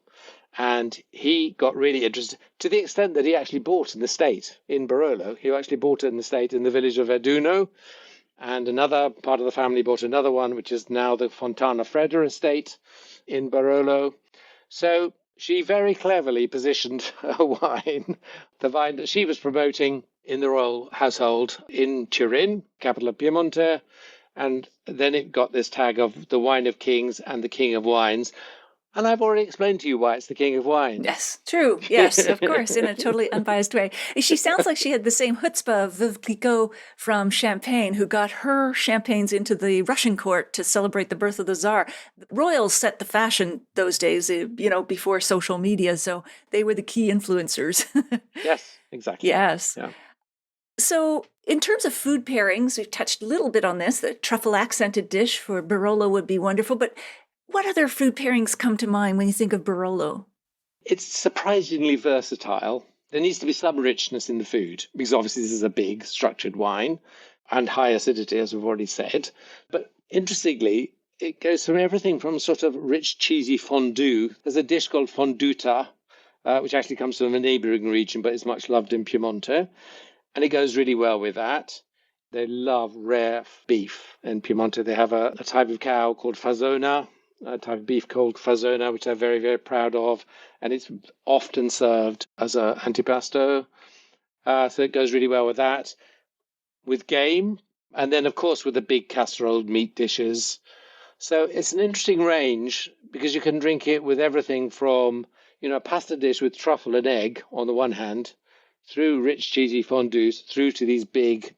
Speaker 2: and he got really interested to the extent that he actually bought an estate in Barolo. He actually bought an estate in the village of Verduno, and another part of the family bought another one, which is now the Fontana Fredda estate in Barolo. So she very cleverly positioned her wine, the vine that she was promoting in the royal household in Turin, capital of Piemonte, and then it got this tag of the wine of kings and the king of wines. And I've already explained to you why it's the king of wines.
Speaker 1: Yes, true. Yes, of course, in a totally unbiased way. She sounds like she had the same chutzpah of Veuve Clicquot from Champagne, who got her champagnes into the Russian court to celebrate the birth of the Tsar. Royals set the fashion those days, before social media, so they were the key influencers.
Speaker 2: Yes, exactly.
Speaker 1: Yes.
Speaker 2: Yeah.
Speaker 1: So in terms of food pairings, we've touched a little bit on this. The truffle accented dish for Barolo would be wonderful, but what other food pairings come to mind when you think of Barolo?
Speaker 2: It's surprisingly versatile. There needs to be some richness in the food, because obviously this is a big structured wine and high acidity, as we've already said. But interestingly, it goes from everything from sort of rich, cheesy fondue. There's a dish called fonduta, which actually comes from a neighboring region, but is much loved in Piemonte. And it goes really well with that. They love rare beef. In Piemonte, they have a type of cow called fazona, a type of beef called fazona, which they're very, very proud of. And it's often served as an antipasto. So it goes really well with that. With game. And then, of course, with the big casserole meat dishes. So it's an interesting range because you can drink it with everything from, a pasta dish with truffle and egg on the one hand, through rich, cheesy fondues, through to these big,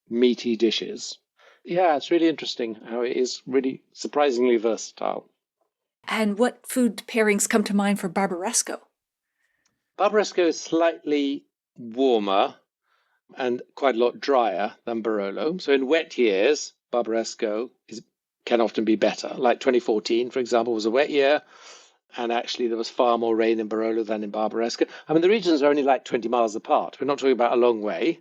Speaker 2: meaty dishes. Yeah, it's really interesting how it is really surprisingly versatile.
Speaker 1: And what food pairings come to mind for Barbaresco?
Speaker 2: Barbaresco is slightly warmer and quite a lot drier than Barolo. So in wet years, Barbaresco can often be better. Like 2014, for example, was a wet year. And actually, there was far more rain in Barolo than in Barbaresco. I mean, the regions are only like 20 miles apart. We're not talking about a long way.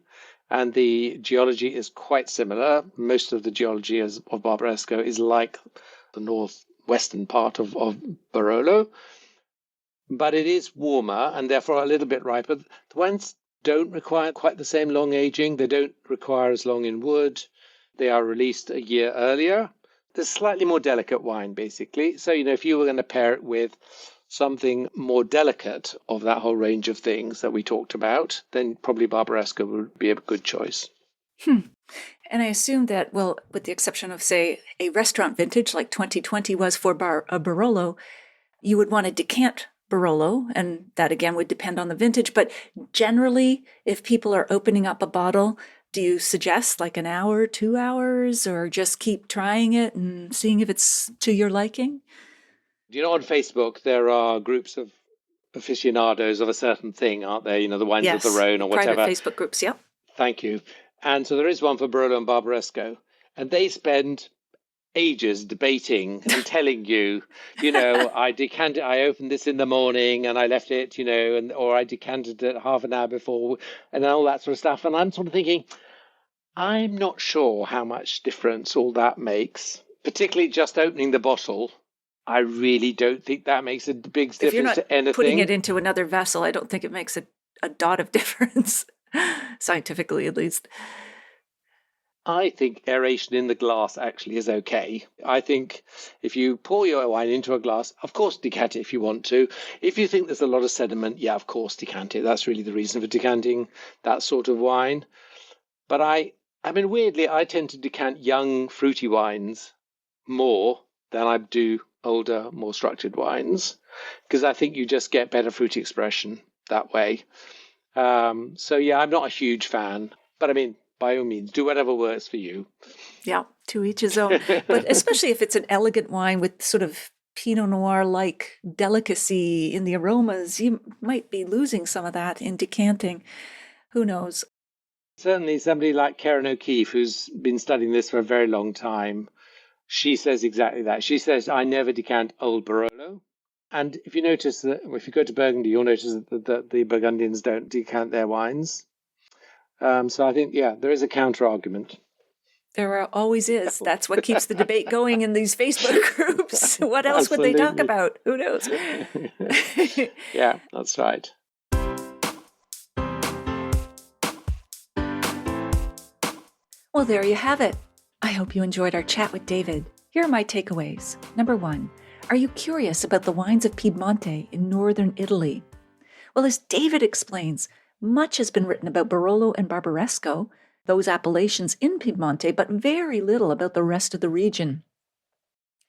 Speaker 2: And the geology is quite similar. Most of the geology of Barbaresco is like the northwestern part of Barolo. But it is warmer and therefore a little bit riper. The wines don't require quite the same long aging. They don't require as long in wood. They are released a year earlier. There's slightly more delicate wine, basically. So, if you were going to pair it with something more delicate of that whole range of things that we talked about, then probably Barbaresco would be a good choice.
Speaker 1: And I assume that, with the exception of, say, a restaurant vintage like 2020 was for a Barolo, you would want to decant Barolo, and that again would depend on the vintage. But generally, if people are opening up a bottle, do you suggest like an hour, 2 hours, or just keep trying it and seeing if it's to your liking?
Speaker 2: On Facebook, there are groups of aficionados of a certain thing, aren't there? The Wines of the
Speaker 1: Yes,
Speaker 2: Rhone or
Speaker 1: private
Speaker 2: whatever.
Speaker 1: Facebook groups, yep.
Speaker 2: Thank you. And so there is one for Barolo and Barbaresco, and they spend ages debating and telling you, I opened this in the morning and I left it, or I decanted it half an hour before, and all that sort of stuff. And I'm sort of thinking, I'm not sure how much difference all that makes, particularly just opening the bottle. I really don't think that makes a big
Speaker 1: If you're
Speaker 2: difference
Speaker 1: not
Speaker 2: to anything.
Speaker 1: putting it into another vessel, I don't think it makes a dot of difference, scientifically at least.
Speaker 2: I think aeration in the glass actually is okay. I think if you pour your wine into a glass, of course, decant it if you want to. If you think there's a lot of sediment, yeah, of course, decant it. That's really the reason for decanting that sort of wine. But weirdly, I tend to decant young, fruity wines more than I do older, more structured wines, because I think you just get better fruity expression that way. So, yeah, I'm not a huge fan, but by all means, do whatever works for you.
Speaker 1: Yeah, to each his own. But especially if it's an elegant wine with sort of Pinot Noir-like delicacy in the aromas, you might be losing some of that in decanting. Who knows?
Speaker 2: Certainly somebody like Karen O'Keefe, who's been studying this for a very long time, she says exactly that. She says, I never decant Old Barolo. And if you notice that, if you go to Burgundy, you'll notice that the Burgundians don't decant their wines. So I think, yeah, there is a counter argument.
Speaker 1: There always is. That's what keeps the debate going in these Facebook groups. What else would they talk about? Who knows?
Speaker 2: Yeah, that's right.
Speaker 1: Well, there you have it. I hope you enjoyed our chat with David. Here are my takeaways. Number 1, are you curious about the wines of Piemonte in northern Italy? Well, as David explains, much has been written about Barolo and Barbaresco, those appellations in Piemonte, but very little about the rest of the region.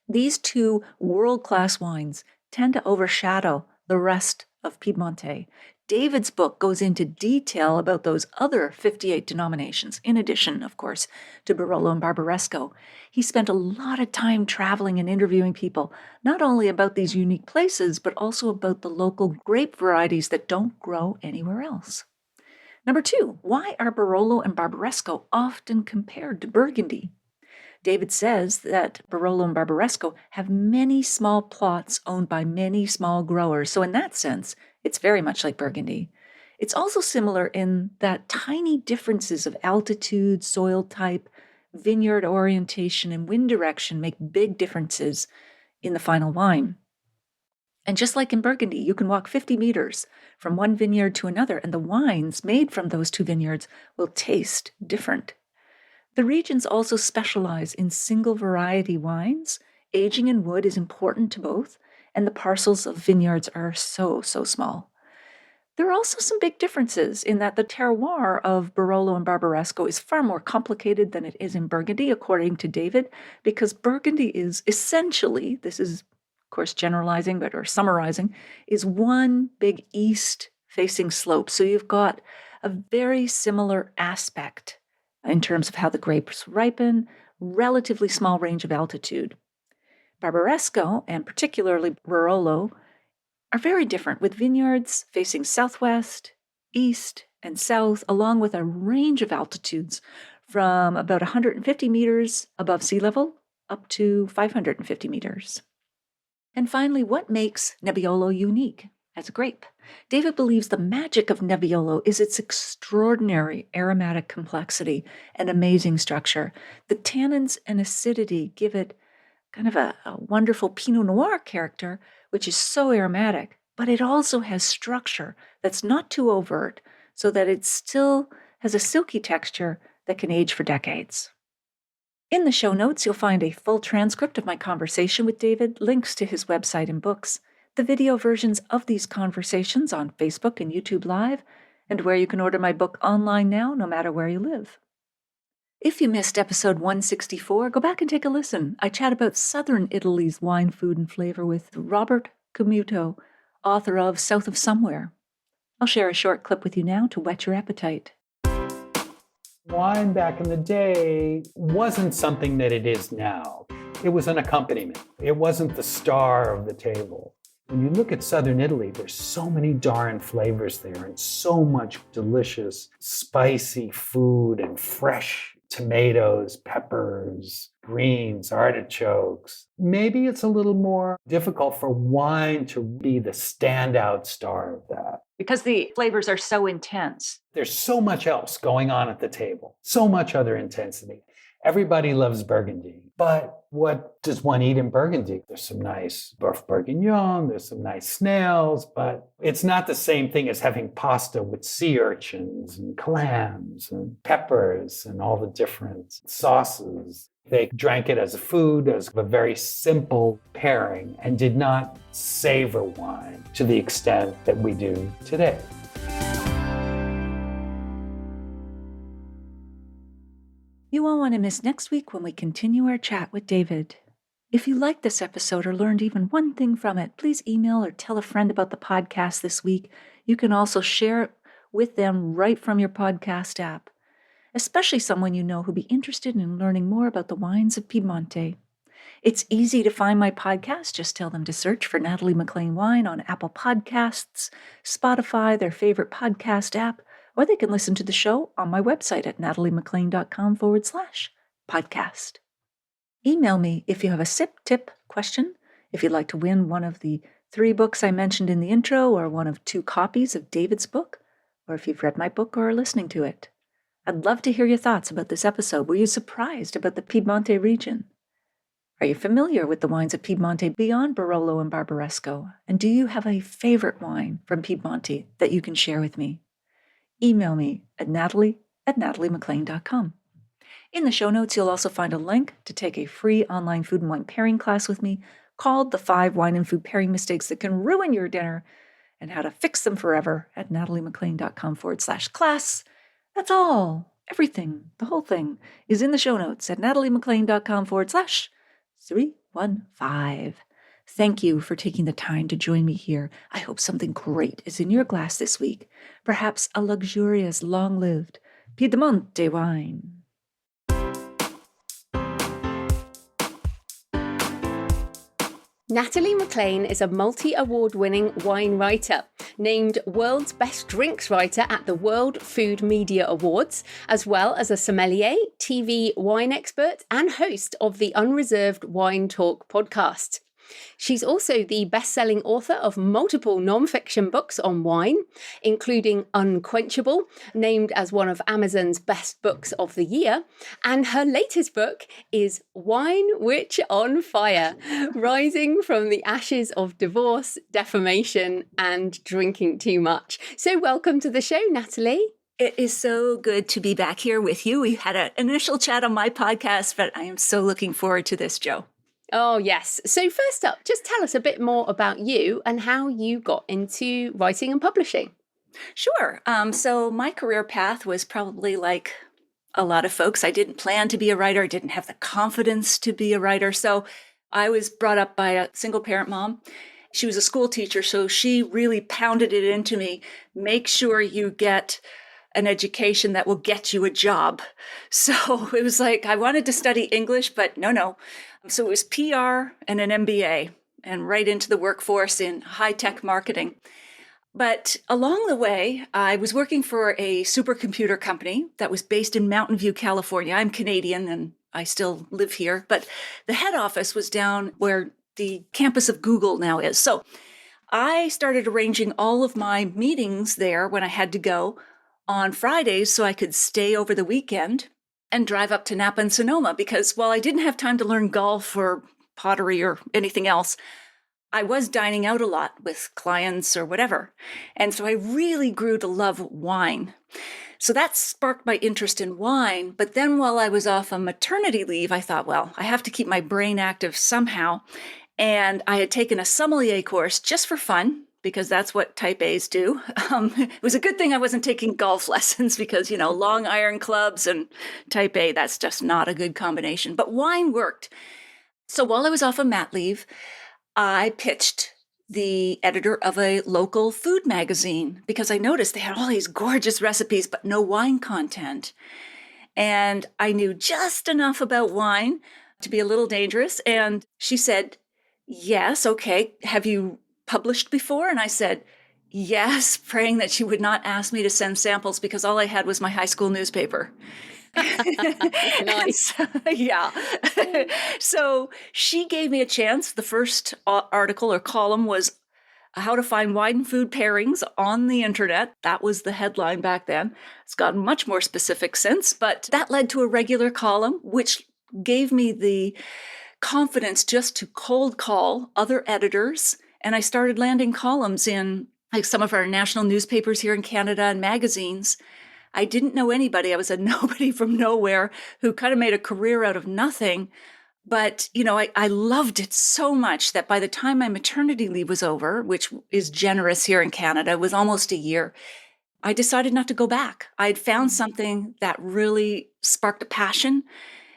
Speaker 1: These two world-class wines tend to overshadow the rest of Piemonte. David's book goes into detail about those other 58 denominations, in addition, of course, to Barolo and Barbaresco. He spent a lot of time traveling and interviewing people, not only about these unique places, but also about the local grape varieties that don't grow anywhere else. Number 2, why are Barolo and Barbaresco often compared to Burgundy? David says that Barolo and Barbaresco have many small plots owned by many small growers, so in that sense, it's very much like Burgundy. It's also similar in that tiny differences of altitude, soil type, vineyard orientation, and wind direction make big differences in the final wine. And just like in Burgundy, you can walk 50 meters from one vineyard to another, and the wines made from those two vineyards will taste different. The regions also specialize in single variety wines. Aging in wood is important to both, and the parcels of vineyards are so small. There are also some big differences in that the terroir of Barolo and Barbaresco is far more complicated than it is in Burgundy, according to David, because Burgundy is essentially, this is of course generalizing or summarizing, is one big east-facing slope. So you've got a very similar aspect in terms of how the grapes ripen, relatively small range of altitude. Barbaresco, and particularly Barolo, are very different, with vineyards facing southwest, east, and south, along with a range of altitudes from about 150 meters above sea level up to 550 meters. And finally, what makes Nebbiolo unique as a grape? David believes the magic of Nebbiolo is its extraordinary aromatic complexity and amazing structure. The tannins and acidity give it kind of a wonderful Pinot Noir character, which is so aromatic, but it also has structure that's not too overt, so that it still has a silky texture that can age for decades. In the show notes, you'll find a full transcript of my conversation with David, links to his website and books, the video versions of these conversations on Facebook and YouTube Live, and where you can order my book online now, no matter where you live. If you missed episode 164, go back and take a listen. I chat about southern Italy's wine, food, and flavor with Robert Camuto author of South of Somewhere. I'll share a short clip with you now to whet your appetite.
Speaker 3: Wine back in the day wasn't something that it is now. It was an accompaniment. It wasn't the star of the table. When you look at southern Italy, there's so many darn flavors there and so much delicious, spicy food and fresh tomatoes, peppers, greens, artichokes. Maybe it's a little more difficult for wine to be the standout star of that.
Speaker 1: Because the flavors are so intense.
Speaker 3: There's so much else going on at the table, so much other intensity. Everybody loves Burgundy, but what does one eat in Burgundy? There's some nice boeuf bourguignon, there's some nice snails, but it's not the same thing as having pasta with sea urchins and clams and peppers and all the different sauces. They drank it as a food, as a very simple pairing, and did not savor wine to the extent that we do today.
Speaker 1: You won't want to miss next week when we continue our chat with David. If you liked this episode or learned even one thing from it, please email or tell a friend about the podcast this week. You can also share it with them right from your podcast app, especially someone you know who'd be interested in learning more about the wines of Piemonte. It's easy to find my podcast. Just tell them to search for Natalie MacLean Wine on Apple Podcasts, Spotify, their favorite podcast app, or they can listen to the show on my website at nataliemaclean.com/podcast. Email me if you have a sip tip question, if you'd like to win one of the 3 books I mentioned in the intro, or one of 2 copies of David's book, or if you've read my book or are listening to it. I'd love to hear your thoughts about this episode. Were you surprised about the Piemonte region? Are you familiar with the wines of Piemonte beyond Barolo and Barbaresco? And do you have a favorite wine from Piemonte that you can share with me? Email me at natalie@nataliemaclean.com. In the show notes, you'll also find a link to take a free online food and wine pairing class with me called The 5 Wine and Food Pairing Mistakes That Can Ruin Your Dinner and How to Fix Them Forever at nataliemaclean.com/class. That's all. Everything, the whole thing, is in the show notes at nataliemaclean.com/315. Thank you for taking the time to join me here. I hope something great is in your glass this week. Perhaps a luxurious, long-lived Piemonte wine.
Speaker 4: Natalie MacLean is a multi-award-winning wine writer, named World's Best Drinks Writer at the World Food Media Awards, as well as a sommelier, TV wine expert, and host of the Unreserved Wine Talk podcast. She's also the best-selling author of multiple non-fiction books on wine, including Unquenchable, named as one of Amazon's best books of the year, and her latest book is Wine Witch on Fire, Rising from the Ashes of Divorce, Defamation, and Drinking Too Much. So welcome to the show, Natalie.
Speaker 1: It is so good to be back here with you. We had an initial chat on my podcast, but I am so looking forward to this, Jo.
Speaker 4: Oh, yes. So first up, just tell us a bit more about you and how you got into writing and publishing.
Speaker 1: Sure. So my career path was probably like a lot of folks. I didn't plan to be a writer. I didn't have the confidence to be a writer. So I was brought up by a single parent mom. She was a school teacher, so she really pounded it into me. Make sure you get an education that will get you a job. So it was like, I wanted to study English, but no. So it was PR and an MBA and right into the workforce in high-tech marketing. But along the way, I was working for a supercomputer company that was based in Mountain View, California. I'm Canadian and I still live here, but the head office was down where the campus of Google now is. So I started arranging all of my meetings there when I had to go on Fridays so I could stay over the weekend and drive up to Napa and Sonoma, because while I didn't have time to learn golf or pottery or anything else, I was dining out a lot with clients or whatever. And so I really grew to love wine. So that sparked my interest in wine. But then while I was off on maternity leave, I thought, well, I have to keep my brain active somehow. And I had taken a sommelier course just for fun, because that's what type A's do. It was a good thing I wasn't taking golf lessons because, long iron clubs and type A, that's just not a good combination. But wine worked. So while I was off on mat leave, I pitched the editor of a local food magazine because I noticed they had all these gorgeous recipes, but no wine content. And I knew just enough about wine to be a little dangerous. And she said, yes, okay. Have you published before? And I said, yes, praying that she would not ask me to send samples because all I had was my high school newspaper.
Speaker 4: Nice.
Speaker 1: Yeah. So she gave me a chance. The first article or column was how to find wine and food pairings on the internet. That was the headline back then. It's gotten much more specific since, but that led to a regular column, which gave me the confidence just to cold call other editors. And I started landing columns in like some of our national newspapers here in Canada and magazines. I didn't know anybody. I was a nobody from nowhere who kind of made a career out of nothing. But, I loved it so much that by the time my maternity leave was over, which is generous here in Canada, it was almost a year, I decided not to go back. I had found something that really sparked a passion.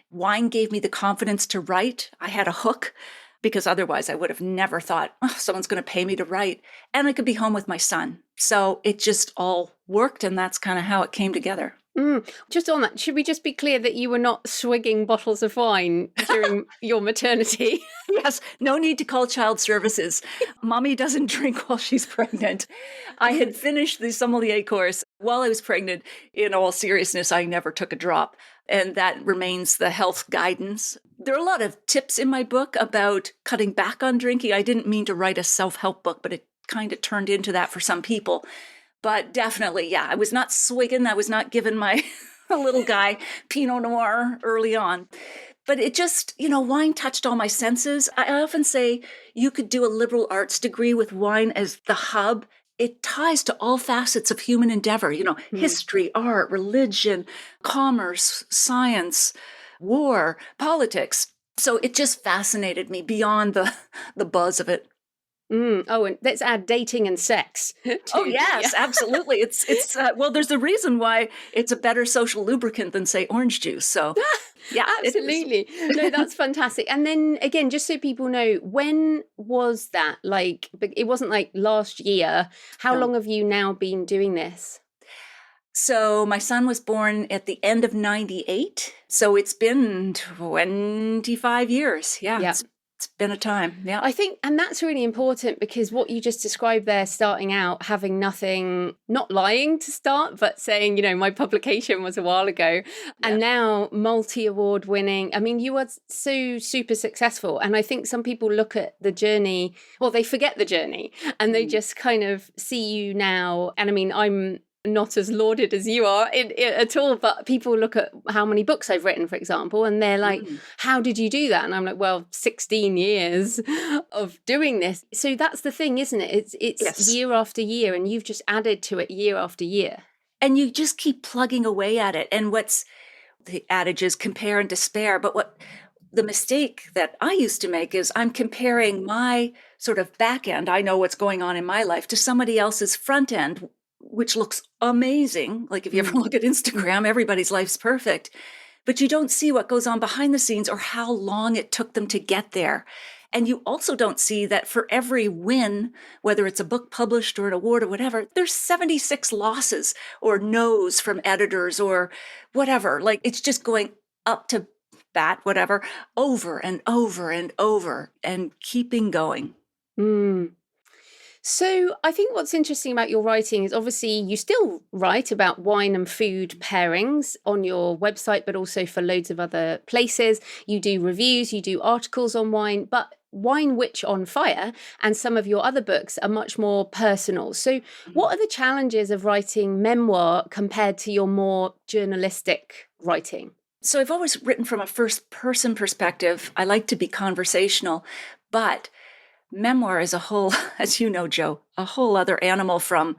Speaker 1: Wine gave me the confidence to write. I had a hook because otherwise I would have never thought, someone's going to pay me to write. And I could be home with my son. So it just all worked. And that's kind of how it came together.
Speaker 4: Just on that, should we just be clear that you were not swigging bottles of wine during your maternity?
Speaker 1: Yes, no need to call child services. Mommy doesn't drink while she's pregnant. I had finished the sommelier course while I was pregnant. In all seriousness, I never took a drop. And that remains the health guidance. There are a lot of tips in my book about cutting back on drinking. I didn't mean to write a self-help book, but it kind of turned into that for some people. But definitely, yeah, I was not swigging. I was not giving my little guy Pinot Noir early on. But it just, wine touched all my senses. I often say you could do a liberal arts degree with wine as the hub. It ties to all facets of human endeavor, history, art, religion, commerce, science, war, politics. So it just fascinated me beyond the buzz of it.
Speaker 4: Oh, and let's add dating and sex.
Speaker 1: Oh, yes, absolutely. It's well, there's a reason why it's a better social lubricant than, say, orange juice. So, yeah,
Speaker 4: absolutely. No, that's fantastic. And then again, just so people know, when was that? Like, it wasn't like last year. How long have you now been doing this?
Speaker 1: So my son was born at the end of 98. So it's been 25 years. Yeah. It's been a time. Yeah.
Speaker 4: I think, and that's really important because what you just described there, starting out, having nothing, not lying to start, but saying, my publication was a while ago. And now multi-award winning. I mean, you are so super successful. And I think some people look at the journey, well, they forget the journey and they just kind of see you now. And I mean, I'm not as lauded as you are at all, but people look at how many books I've written, for example, and they're like, how did you do that? And I'm like, well, 16 years of doing this. So that's the thing, isn't it? It's year after year, and you've just added to it year after year.
Speaker 1: And you just keep plugging away at it. And what's the adage is compare and despair. But what the mistake that I used to make is I'm comparing my sort of back end, I know what's going on in my life, to somebody else's front end, which looks amazing. Like if you ever look at Instagram, everybody's life's perfect, but you don't see what goes on behind the scenes or how long it took them to get there. And you also don't see that for every win, whether it's a book published or an award or whatever, there's 76 losses or no's from editors or whatever. Like it's just going up to bat, whatever, over and over and over and keeping going.
Speaker 4: So I think what's interesting about your writing is obviously you still write about wine and food pairings on your website, but also for loads of other places. You do reviews, you do articles on wine, but Wine Witch on Fire and some of your other books are much more personal. So what are the challenges of writing memoir compared to your more journalistic writing?
Speaker 1: So I've always written from a first person perspective. I like to be conversational, but memoir is a whole, as you know, Joe, a whole other animal from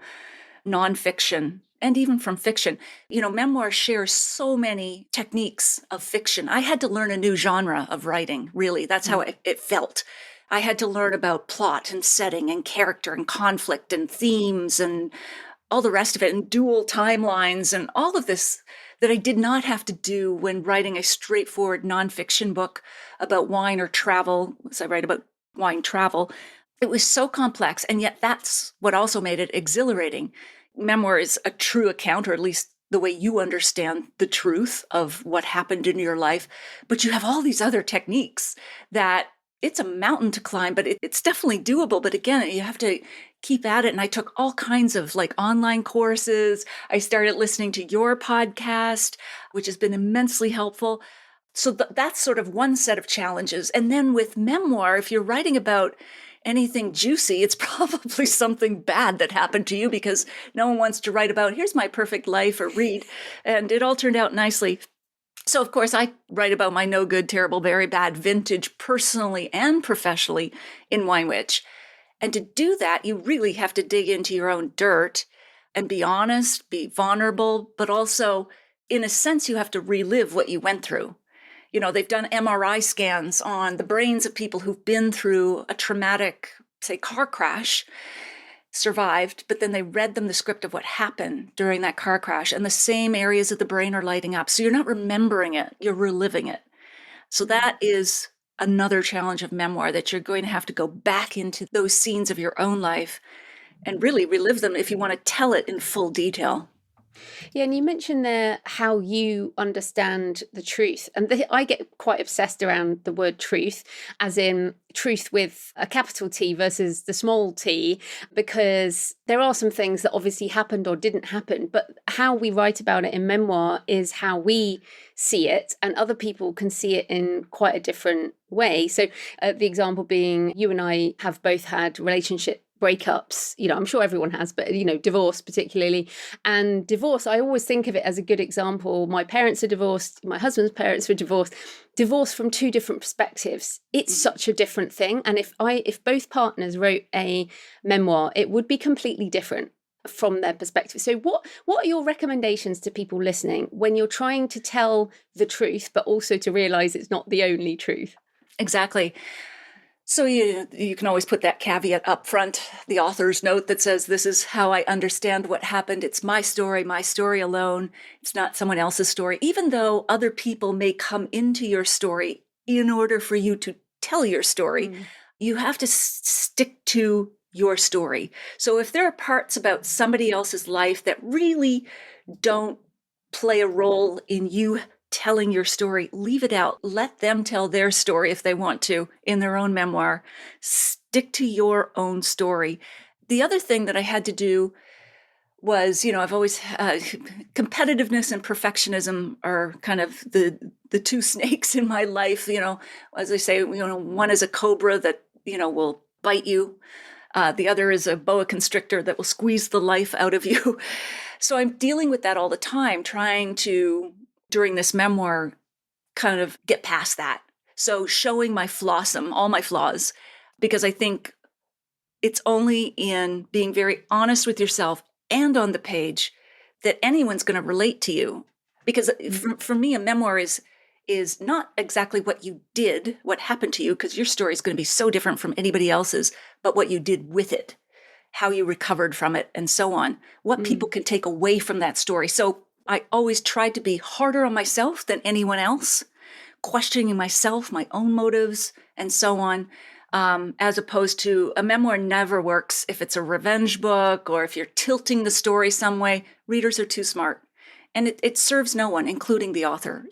Speaker 1: nonfiction and even from fiction. Memoir shares so many techniques of fiction. I had to learn a new genre of writing, really. That's how it felt. I had to learn about plot and setting and character and conflict and themes and all the rest of it, and dual timelines and all of this that I did not have to do when writing a straightforward nonfiction book about wine or travel, as I write about wine travel. It was so complex, and yet that's what also made it exhilarating. Memoir is a true account, or at least the way you understand the truth of what happened in your life. But you have all these other techniques that it's a mountain to climb, but it's definitely doable. But again, you have to keep at it. And I took all kinds of like online courses. I started listening to your podcast, which has been immensely helpful. So that's sort of one set of challenges. And then with memoir, if you're writing about anything juicy, it's probably something bad that happened to you, because no one wants to write about, here's my perfect life or read. And it all turned out nicely. So, of course, I write about my no good, terrible, very bad vintage personally and professionally in Wine Witch. And to do that, you really have to dig into your own dirt and be honest, be vulnerable, but also, in a sense, you have to relive what you went through. You know, they've done MRI scans on the brains of people who've been through a traumatic, say, car crash, survived, but then they read them the script of what happened during that car crash, and the same areas of the brain are lighting up. So you're not remembering it, you're reliving it. So that is another challenge of memoir, that you're going to have to go back into those scenes of your own life and really relive them if you want to tell it in full detail.
Speaker 4: Yeah, and you mentioned there how you understand the truth. And I get quite obsessed around the word truth, as in truth with a capital T versus the small t, because there are some things that obviously happened or didn't happen, but how we write about it in memoir is how we see it, and other people can see it in quite a different way. So the example being, you and I have both had relationship breakups, I'm sure everyone has, but, divorce particularly. And divorce, I always think of it as a good example. My parents are divorced, my husband's parents were divorced from two different perspectives. It's such a different thing. And if both partners wrote a memoir, it would be completely different from their perspective. So what are your recommendations to people listening when you're trying to tell the truth, but also to realize it's not the only truth?
Speaker 1: Exactly. So you can always put that caveat up front, the author's note that says, this is how I understand what happened. It's my story alone. It's not someone else's story, even though other people may come into your story in order for you to tell your story. You have to stick to your story. So if there are parts about somebody else's life that really don't play a role in you telling your story, leave it out. Let them tell their story if they want to in their own memoir. Stick to your own story. The other thing that I had to do was, I've always competitiveness and perfectionism are kind of the two snakes in my life. As I say, one is a cobra that will bite you. The other is a boa constrictor that will squeeze the life out of you. So I'm dealing with that all the time, trying to, during this memoir, kind of get past that. So showing my flawsome, all my flaws, because I think it's only in being very honest with yourself and on the page that anyone's going to relate to you. Because for me, a memoir is not exactly what you did, what happened to you, because your story is going to be so different from anybody else's, but what you did with it, how you recovered from it, and so on, what people can take away from that story. So I always tried to be harder on myself than anyone else, questioning myself, my own motives, and so on, as opposed to a memoir never works if it's a revenge book or if you're tilting the story some way. Readers are too smart, and it serves no one, including the author.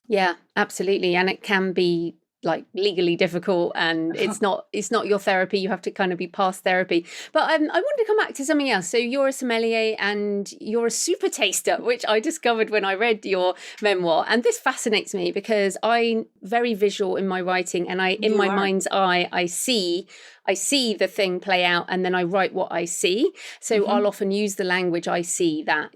Speaker 4: Yeah, absolutely. And it can be like legally difficult, and it's not your therapy. You have to kind of be past therapy. But I wanted to come back to something else. So you're a sommelier and you're a super taster, which I discovered when I read your memoir. And this fascinates me because I'm very visual in my writing, and in my mind's eye, I see the thing play out, and then I write what I see. So I'll often use the language I see that,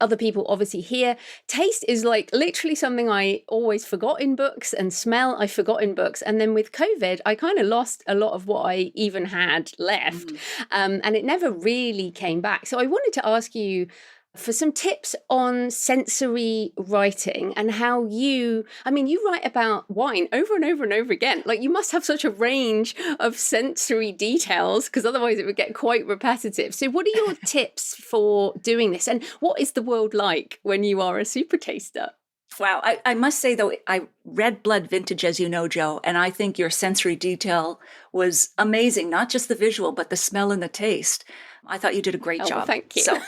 Speaker 4: other people obviously hear. Taste is like literally something I always forgot in books, and smell I forgot in books. And then with COVID, I kind of lost a lot of what I even had left. And it never really came back. So I wanted to ask you for some tips on sensory writing and how you write about wine over and over and over again. Like, you must have such a range of sensory details, because otherwise it would get quite repetitive. So what are your tips for doing this? And what is the world like when you are a super taster?
Speaker 1: Wow. I must say, though, I read Blood Vintage, as you know, Joe, and I think your sensory detail was amazing, not just the visual, but the smell and the taste. I thought you did a great
Speaker 4: Oh, well,
Speaker 1: job.
Speaker 4: thank you.
Speaker 1: So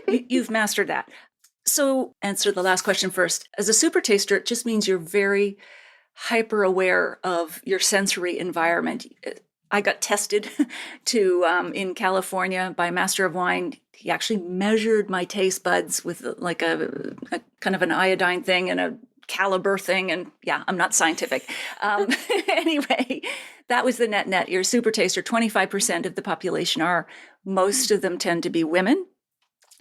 Speaker 1: you've mastered that. So answer the last question first. As a super taster, it just means you're very hyper aware of your sensory environment. I got tested in California by a master of wine. He actually measured my taste buds with like a kind of an iodine thing and a caliber thing. And yeah, I'm not scientific. Anyway, that was the net. You're a super taster. 25% of the population are. Most of them tend to be women.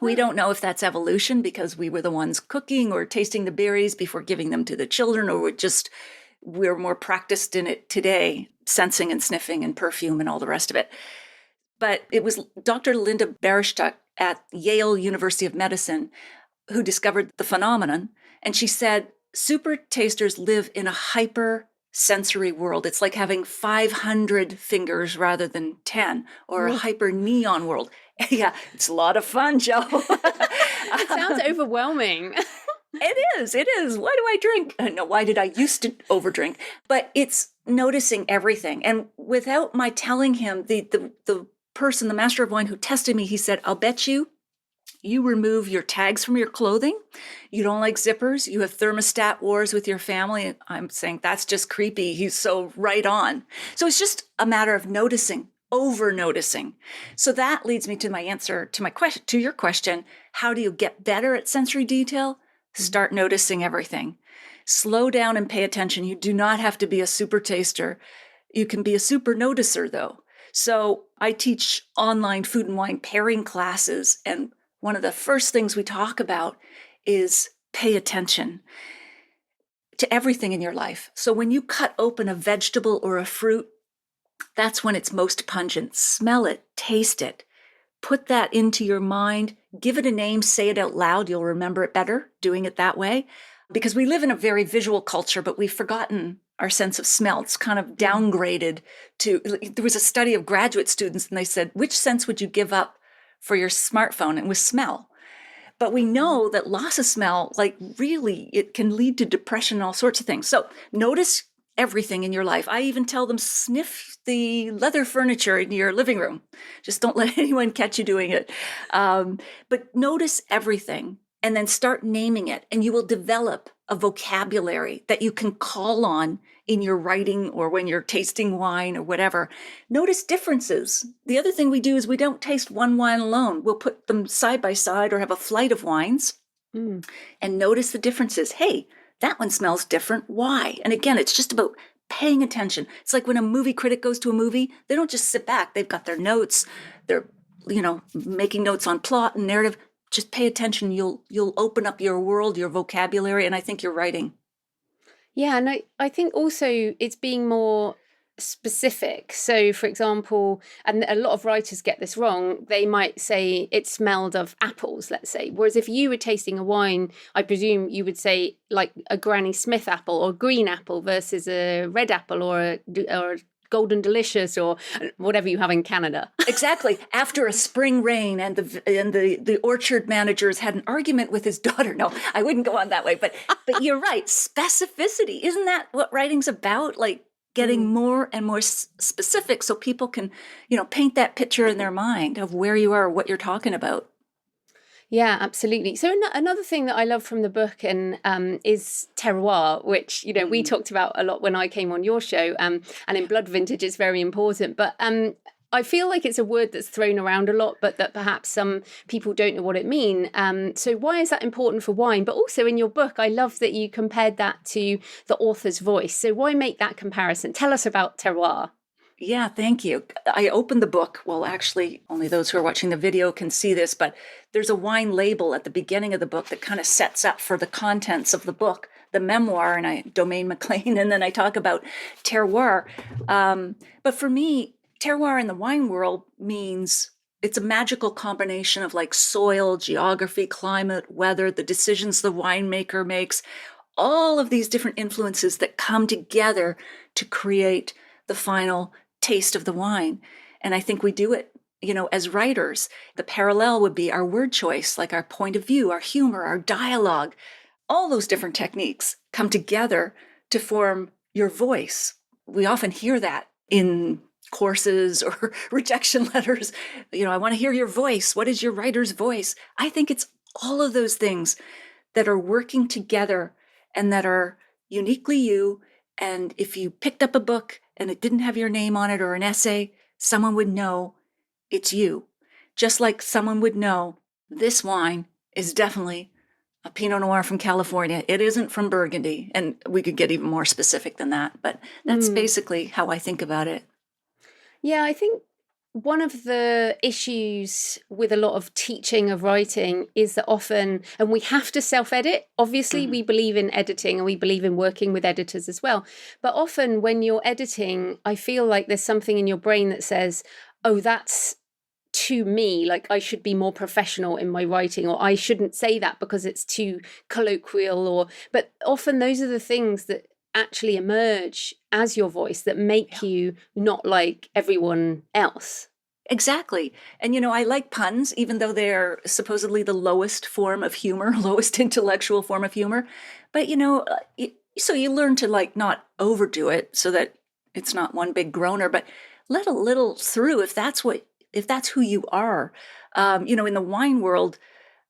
Speaker 1: We don't know if that's evolution because we were the ones cooking or tasting the berries before giving them to the children, or we're more practiced in it today, sensing and sniffing and perfume and all the rest of it. But it was Dr. Linda Berishtuk at Yale University of Medicine who discovered the phenomenon. And she said, super tasters live in a hyper sensory world. It's like having 500 fingers rather than 10, or a hyper neon world. Yeah, it's a lot of fun, Joe.
Speaker 4: It sounds overwhelming.
Speaker 1: It is. Why do I drink? No, why did I used to overdrink? But it's noticing everything. And without my telling him, the person, the master of wine who tested me, he said, I'll bet you remove your tags from your clothing. You don't like zippers. You have thermostat wars with your family. I'm saying that's just creepy. He's so right on. So it's just a matter of noticing, over noticing. So that leads me to my answer to to your question. How do you get better at sensory detail? Start noticing everything. Slow down and pay attention. You do not have to be a super taster. You can be a super noticer, though. So I teach online food and wine pairing classes, and one of the first things we talk about is pay attention to everything in your life. So when you cut open a vegetable or a fruit, that's when it's most pungent. Smell it, taste it, put that into your mind, give it a name, say it out loud. You'll remember it better doing it that way, because we live in a very visual culture, but we've forgotten our sense of smell. It's kind of downgraded to, there was a study of graduate students and they said, which sense would you give up for your smartphone? And it was smell. But we know that loss of smell, like really, it can lead to depression and all sorts of things. So notice everything in your life. I even tell them, sniff the leather furniture in your living room. Just don't let anyone catch you doing it. But notice everything and then start naming it. And you will develop a vocabulary that you can call on in your writing or when you're tasting wine or whatever. Notice differences. The other thing we do is we don't taste one wine alone. We'll put them side by side or have a flight of wines and notice the differences. Hey, that one smells different. Why? And again, it's just about paying attention. It's like when a movie critic goes to a movie, they don't just sit back. They've got their notes. They're, making notes on plot and narrative. Just pay attention. You'll open up your world, your vocabulary, and I think you're writing.
Speaker 4: Yeah, and I think also it's being more specific. So, for example, and a lot of writers get this wrong, they might say it smelled of apples, let's say. Whereas if you were tasting a wine, I presume you would say like a Granny Smith apple or green apple versus a red apple or a Golden Delicious or whatever you have in Canada.
Speaker 1: Exactly. After a spring rain and the orchard managers had an argument with his daughter. No, I wouldn't go on that way. But you're right. Specificity. Isn't that what writing's about? Like getting more and more specific so people can, paint that picture in their mind of where you are, what you're talking about.
Speaker 4: Yeah, absolutely. So another thing that I love from the book is terroir, which, we talked about a lot when I came on your show, and in Blood Vintage it's very important. But I feel like it's a word that's thrown around a lot, but that perhaps some people don't know what it means. So why is that important for wine? But also in your book, I love that you compared that to the author's voice. So why make that comparison? Tell us about terroir.
Speaker 1: Yeah, thank you. I opened the book. Well, actually, only those who are watching the video can see this, but there's a wine label at the beginning of the book that kind of sets up for the contents of the book, the memoir, and Domaine MacLean, and then I talk about terroir. But for me, terroir in the wine world means it's a magical combination of like soil, geography, climate, weather, the decisions the winemaker makes, all of these different influences that come together to create the final taste of the wine. And I think we do it, as writers. The parallel would be our word choice, like our point of view, our humor, our dialogue. all those different techniques come together to form your voice. We often hear that in courses or rejection letters. I want to hear your voice. What is your writer's voice? I think it's all of those things that are working together and that are uniquely you. And if you picked up a book and it didn't have your name on it or an essay, someone would know it's you. Just like someone would know this wine is definitely a Pinot Noir from California. It isn't from Burgundy. And we could get even more specific than that. But that's basically how I think about it.
Speaker 4: Yeah, I think one of the issues with a lot of teaching of writing is that often, and we have to self-edit, obviously we believe in editing and we believe in working with editors as well. But often when you're editing, I feel like there's something in your brain that says, oh, that's to me, like I should be more professional in my writing, or I shouldn't say that because it's too colloquial, but often those are the things that actually emerge as your voice that make you not like everyone else.
Speaker 1: Exactly. And, I like puns, even though they're supposedly the lowest form of humor, lowest intellectual form of humor. But, so you learn to not overdo it so that it's not one big groaner, but let a little through if that's who you are. In the wine world,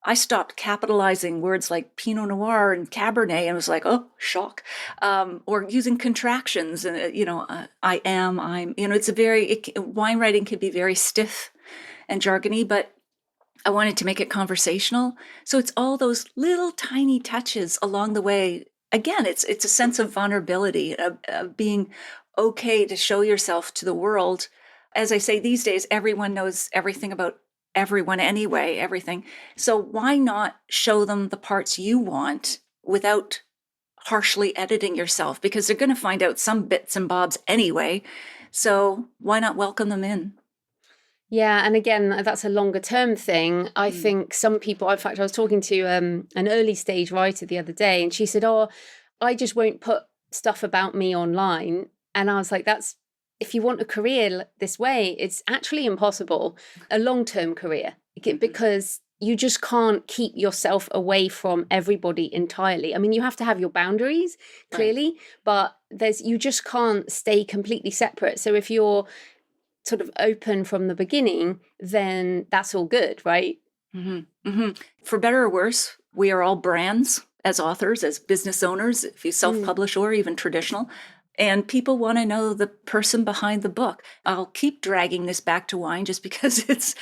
Speaker 1: I stopped capitalizing words like Pinot Noir and Cabernet and was like, oh, shock. Or using contractions and, I am, I'm, wine writing can be very stiff and jargony, but I wanted to make it conversational. So it's all those little tiny touches along the way. Again, it's a sense of vulnerability, of being okay to show yourself to the world. As I say, these days, everyone knows everything about everyone anyway, everything. So why not show them the parts you want without harshly editing yourself? Because they're going to find out some bits and bobs anyway. So why not welcome them in?
Speaker 4: Yeah, and again, that's a longer term thing. I think some people, in fact, I was talking to an early stage writer the other day, and she said, oh, I just won't put stuff about me online. And I was like, if you want a career this way, it's actually impossible, a long-term career, because you just can't keep yourself away from everybody entirely. I mean, you have to have your boundaries, clearly, but you just can't stay completely separate. So if you're sort of open from the beginning, then that's all good, right?
Speaker 1: Mm-hmm. Mm-hmm. For better or worse, we are all brands as authors, as business owners, if you self-publish or even traditional. And people want to know the person behind the book. I'll keep dragging this back to wine just because that's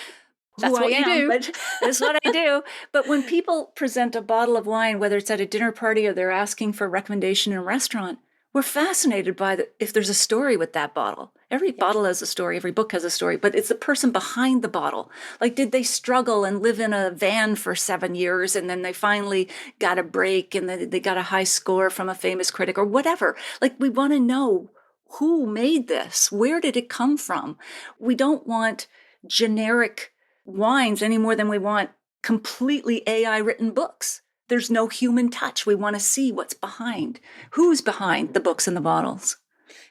Speaker 1: what I am, but that's what I do. But when people present a bottle of wine, whether it's at a dinner party or they're asking for a recommendation in a restaurant, we're fascinated by if there's a story with that bottle. Every bottle has a story, every book has a story, but it's the person behind the bottle. Like, did they struggle and live in a van for 7 years and then they finally got a break and then they got a high score from a famous critic or whatever? Like, we want to know who made this? Where did it come from? We don't want generic wines any more than we want completely AI written books. There's no human touch. We want to see what's behind. Who's behind the books and the bottles?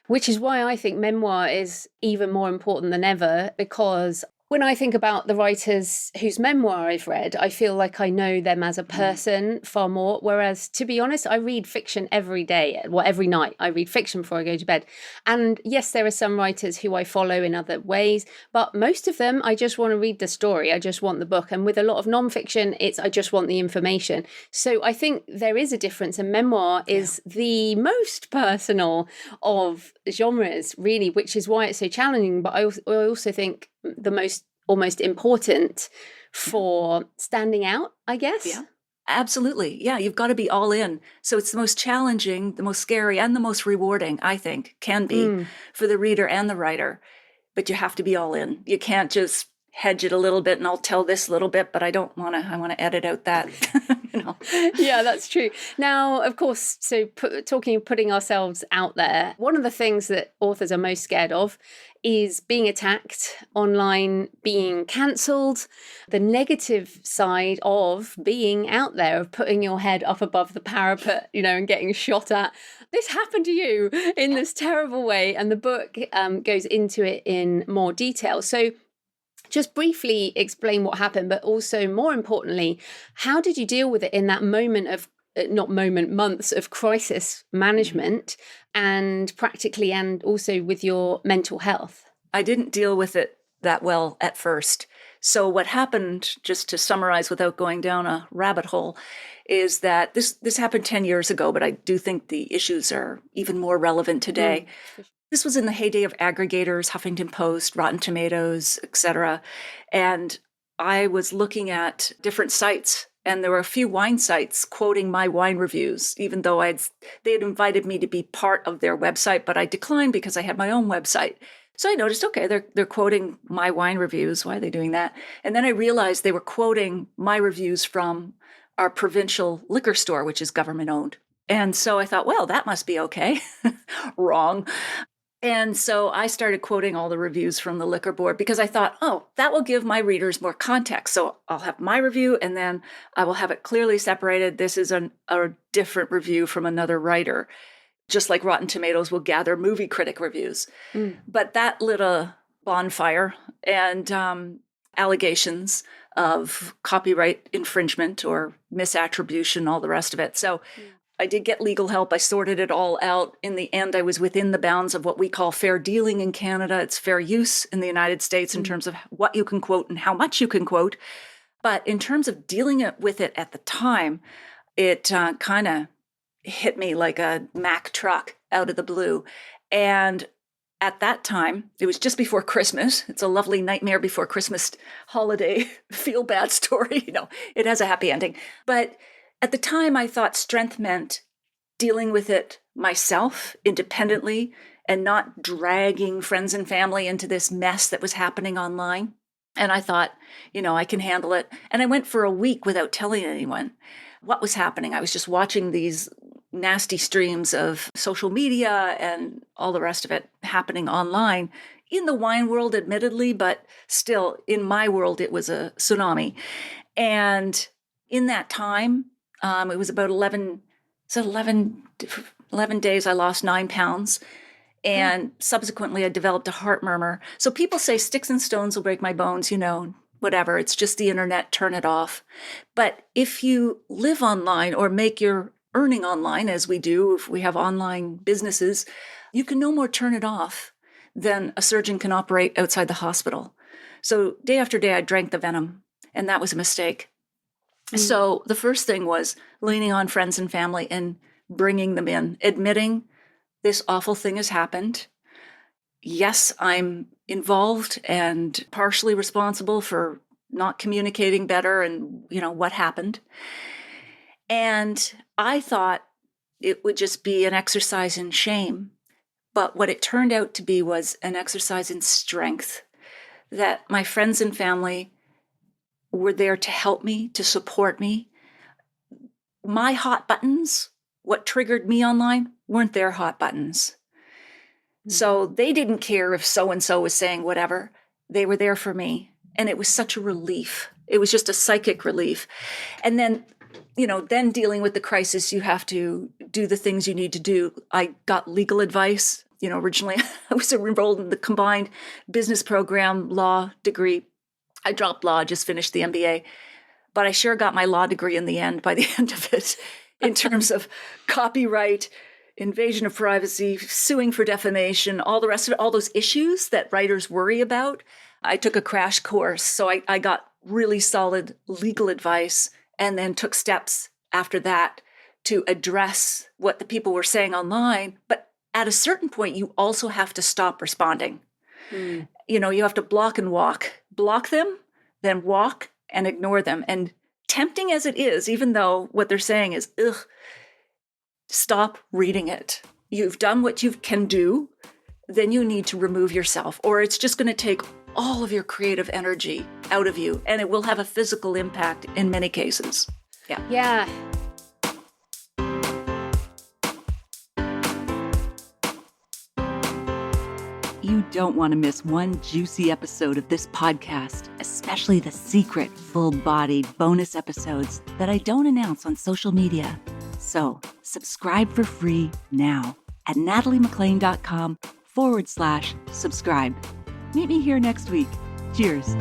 Speaker 4: Which is why I think memoir is even more important than ever, because when I think about the writers whose memoir I've read, I feel like I know them as a person far more. Whereas, to be honest, I read fiction every day, every night. I read fiction before I go to bed. And yes, there are some writers who I follow in other ways, but most of them, I just want to read the story. I just want the book. And with a lot of nonfiction, I just want the information. So I think there is a difference. And memoir is the most personal of genres, really, which is why it's so challenging. But I also think the most almost important for standing out, I guess.
Speaker 1: Yeah, absolutely. Yeah, you've got to be all in. So it's the most challenging, the most scary, and the most rewarding, I think, can be for the reader and the writer. But you have to be all in. You can't just hedge it a little bit and I'll tell this little bit, but I want to edit out that,
Speaker 4: Yeah, that's true. Now, of course, so putting ourselves out there, one of the things that authors are most scared of is being attacked online, being cancelled, the negative side of being out there, of putting your head up above the parapet, and getting shot at. This happened to you in this terrible way. And the book goes into it in more detail. So just briefly explain what happened, but also more importantly, how did you deal with it in that moment of not moment, months of crisis management and practically and also with your mental health?
Speaker 1: I didn't deal with it that well at first. So what happened, just to summarize without going down a rabbit hole, is that this happened 10 years ago, but I do think the issues are even more relevant today. This was in the heyday of aggregators, Huffington Post, Rotten Tomatoes, etc. And I was looking at different sites, and there were a few wine sites quoting my wine reviews, even though they had invited me to be part of their website, but I declined because I had my own website. So I noticed, okay, they're quoting my wine reviews. Why are they doing that? And then I realized they were quoting my reviews from our provincial liquor store, which is government owned. And so I thought, well, that must be okay. Wrong. And so I started quoting all the reviews from the liquor board because I thought, oh, that will give my readers more context. So I'll have my review and then I will have it clearly separated. This is a different review from another writer, just like Rotten Tomatoes will gather movie critic reviews. But that lit a bonfire and allegations of copyright infringement or misattribution, all the rest of it. So I did get legal help. I sorted it all out. In the end, I was within the bounds of what we call fair dealing in Canada. It's fair use in the United States in terms of what you can quote and how much you can quote. But in terms of dealing with it at the time, it kind of hit me like a Mack truck out of the blue. And at that time, it was just before Christmas. It's a lovely Nightmare Before Christmas holiday feel-bad story. It has a happy ending. But at the time, I thought strength meant dealing with it myself independently and not dragging friends and family into this mess that was happening online. And I thought, I can handle it. And I went for a week without telling anyone what was happening. I was just watching these nasty streams of social media and all the rest of it happening online in the wine world, admittedly, but still in my world, it was a tsunami. And in that time, it was about 11 days, I lost 9 pounds. And subsequently, I developed a heart murmur. So people say sticks and stones will break my bones, whatever. It's just the internet, turn it off. But if you live online or make your earning online, as we do, if we have online businesses, you can no more turn it off than a surgeon can operate outside the hospital. So day after day, I drank the venom, and that was a mistake. So the first thing was leaning on friends and family and bringing them in, admitting this awful thing has happened. Yes, I'm involved and partially responsible for not communicating better and, what happened. And I thought it would just be an exercise in shame. But what it turned out to be was an exercise in strength, that my friends and family were there to help me, to support me. My hot buttons, what triggered me online, weren't their hot buttons. So they didn't care if so-and-so was saying whatever. They were there for me. And it was such a relief. It was just a psychic relief. And then, then dealing with the crisis, you have to do the things you need to do. I got legal advice. Originally I was enrolled in the combined business program, law degree. I dropped law, just finished the MBA, but I sure got my law degree in the end, by the end of it, in terms of copyright, invasion of privacy, suing for defamation, all the rest of it, all those issues that writers worry about. I took a crash course, so I got really solid legal advice and then took steps after that to address what the people were saying online. But at a certain point, you also have to stop responding. You have to block and walk. Block them, then walk and ignore them. And tempting as it is, even though what they're saying is, stop reading it. You've done what you can do, then you need to remove yourself, or it's just going to take all of your creative energy out of you, and it will have a physical impact in many cases.
Speaker 4: Yeah.
Speaker 1: You don't want to miss one juicy episode of this podcast, especially the secret, full-bodied bonus episodes that I don't announce on social media. So subscribe for free now at nataliemclean.com/subscribe. Meet me here next week. Cheers.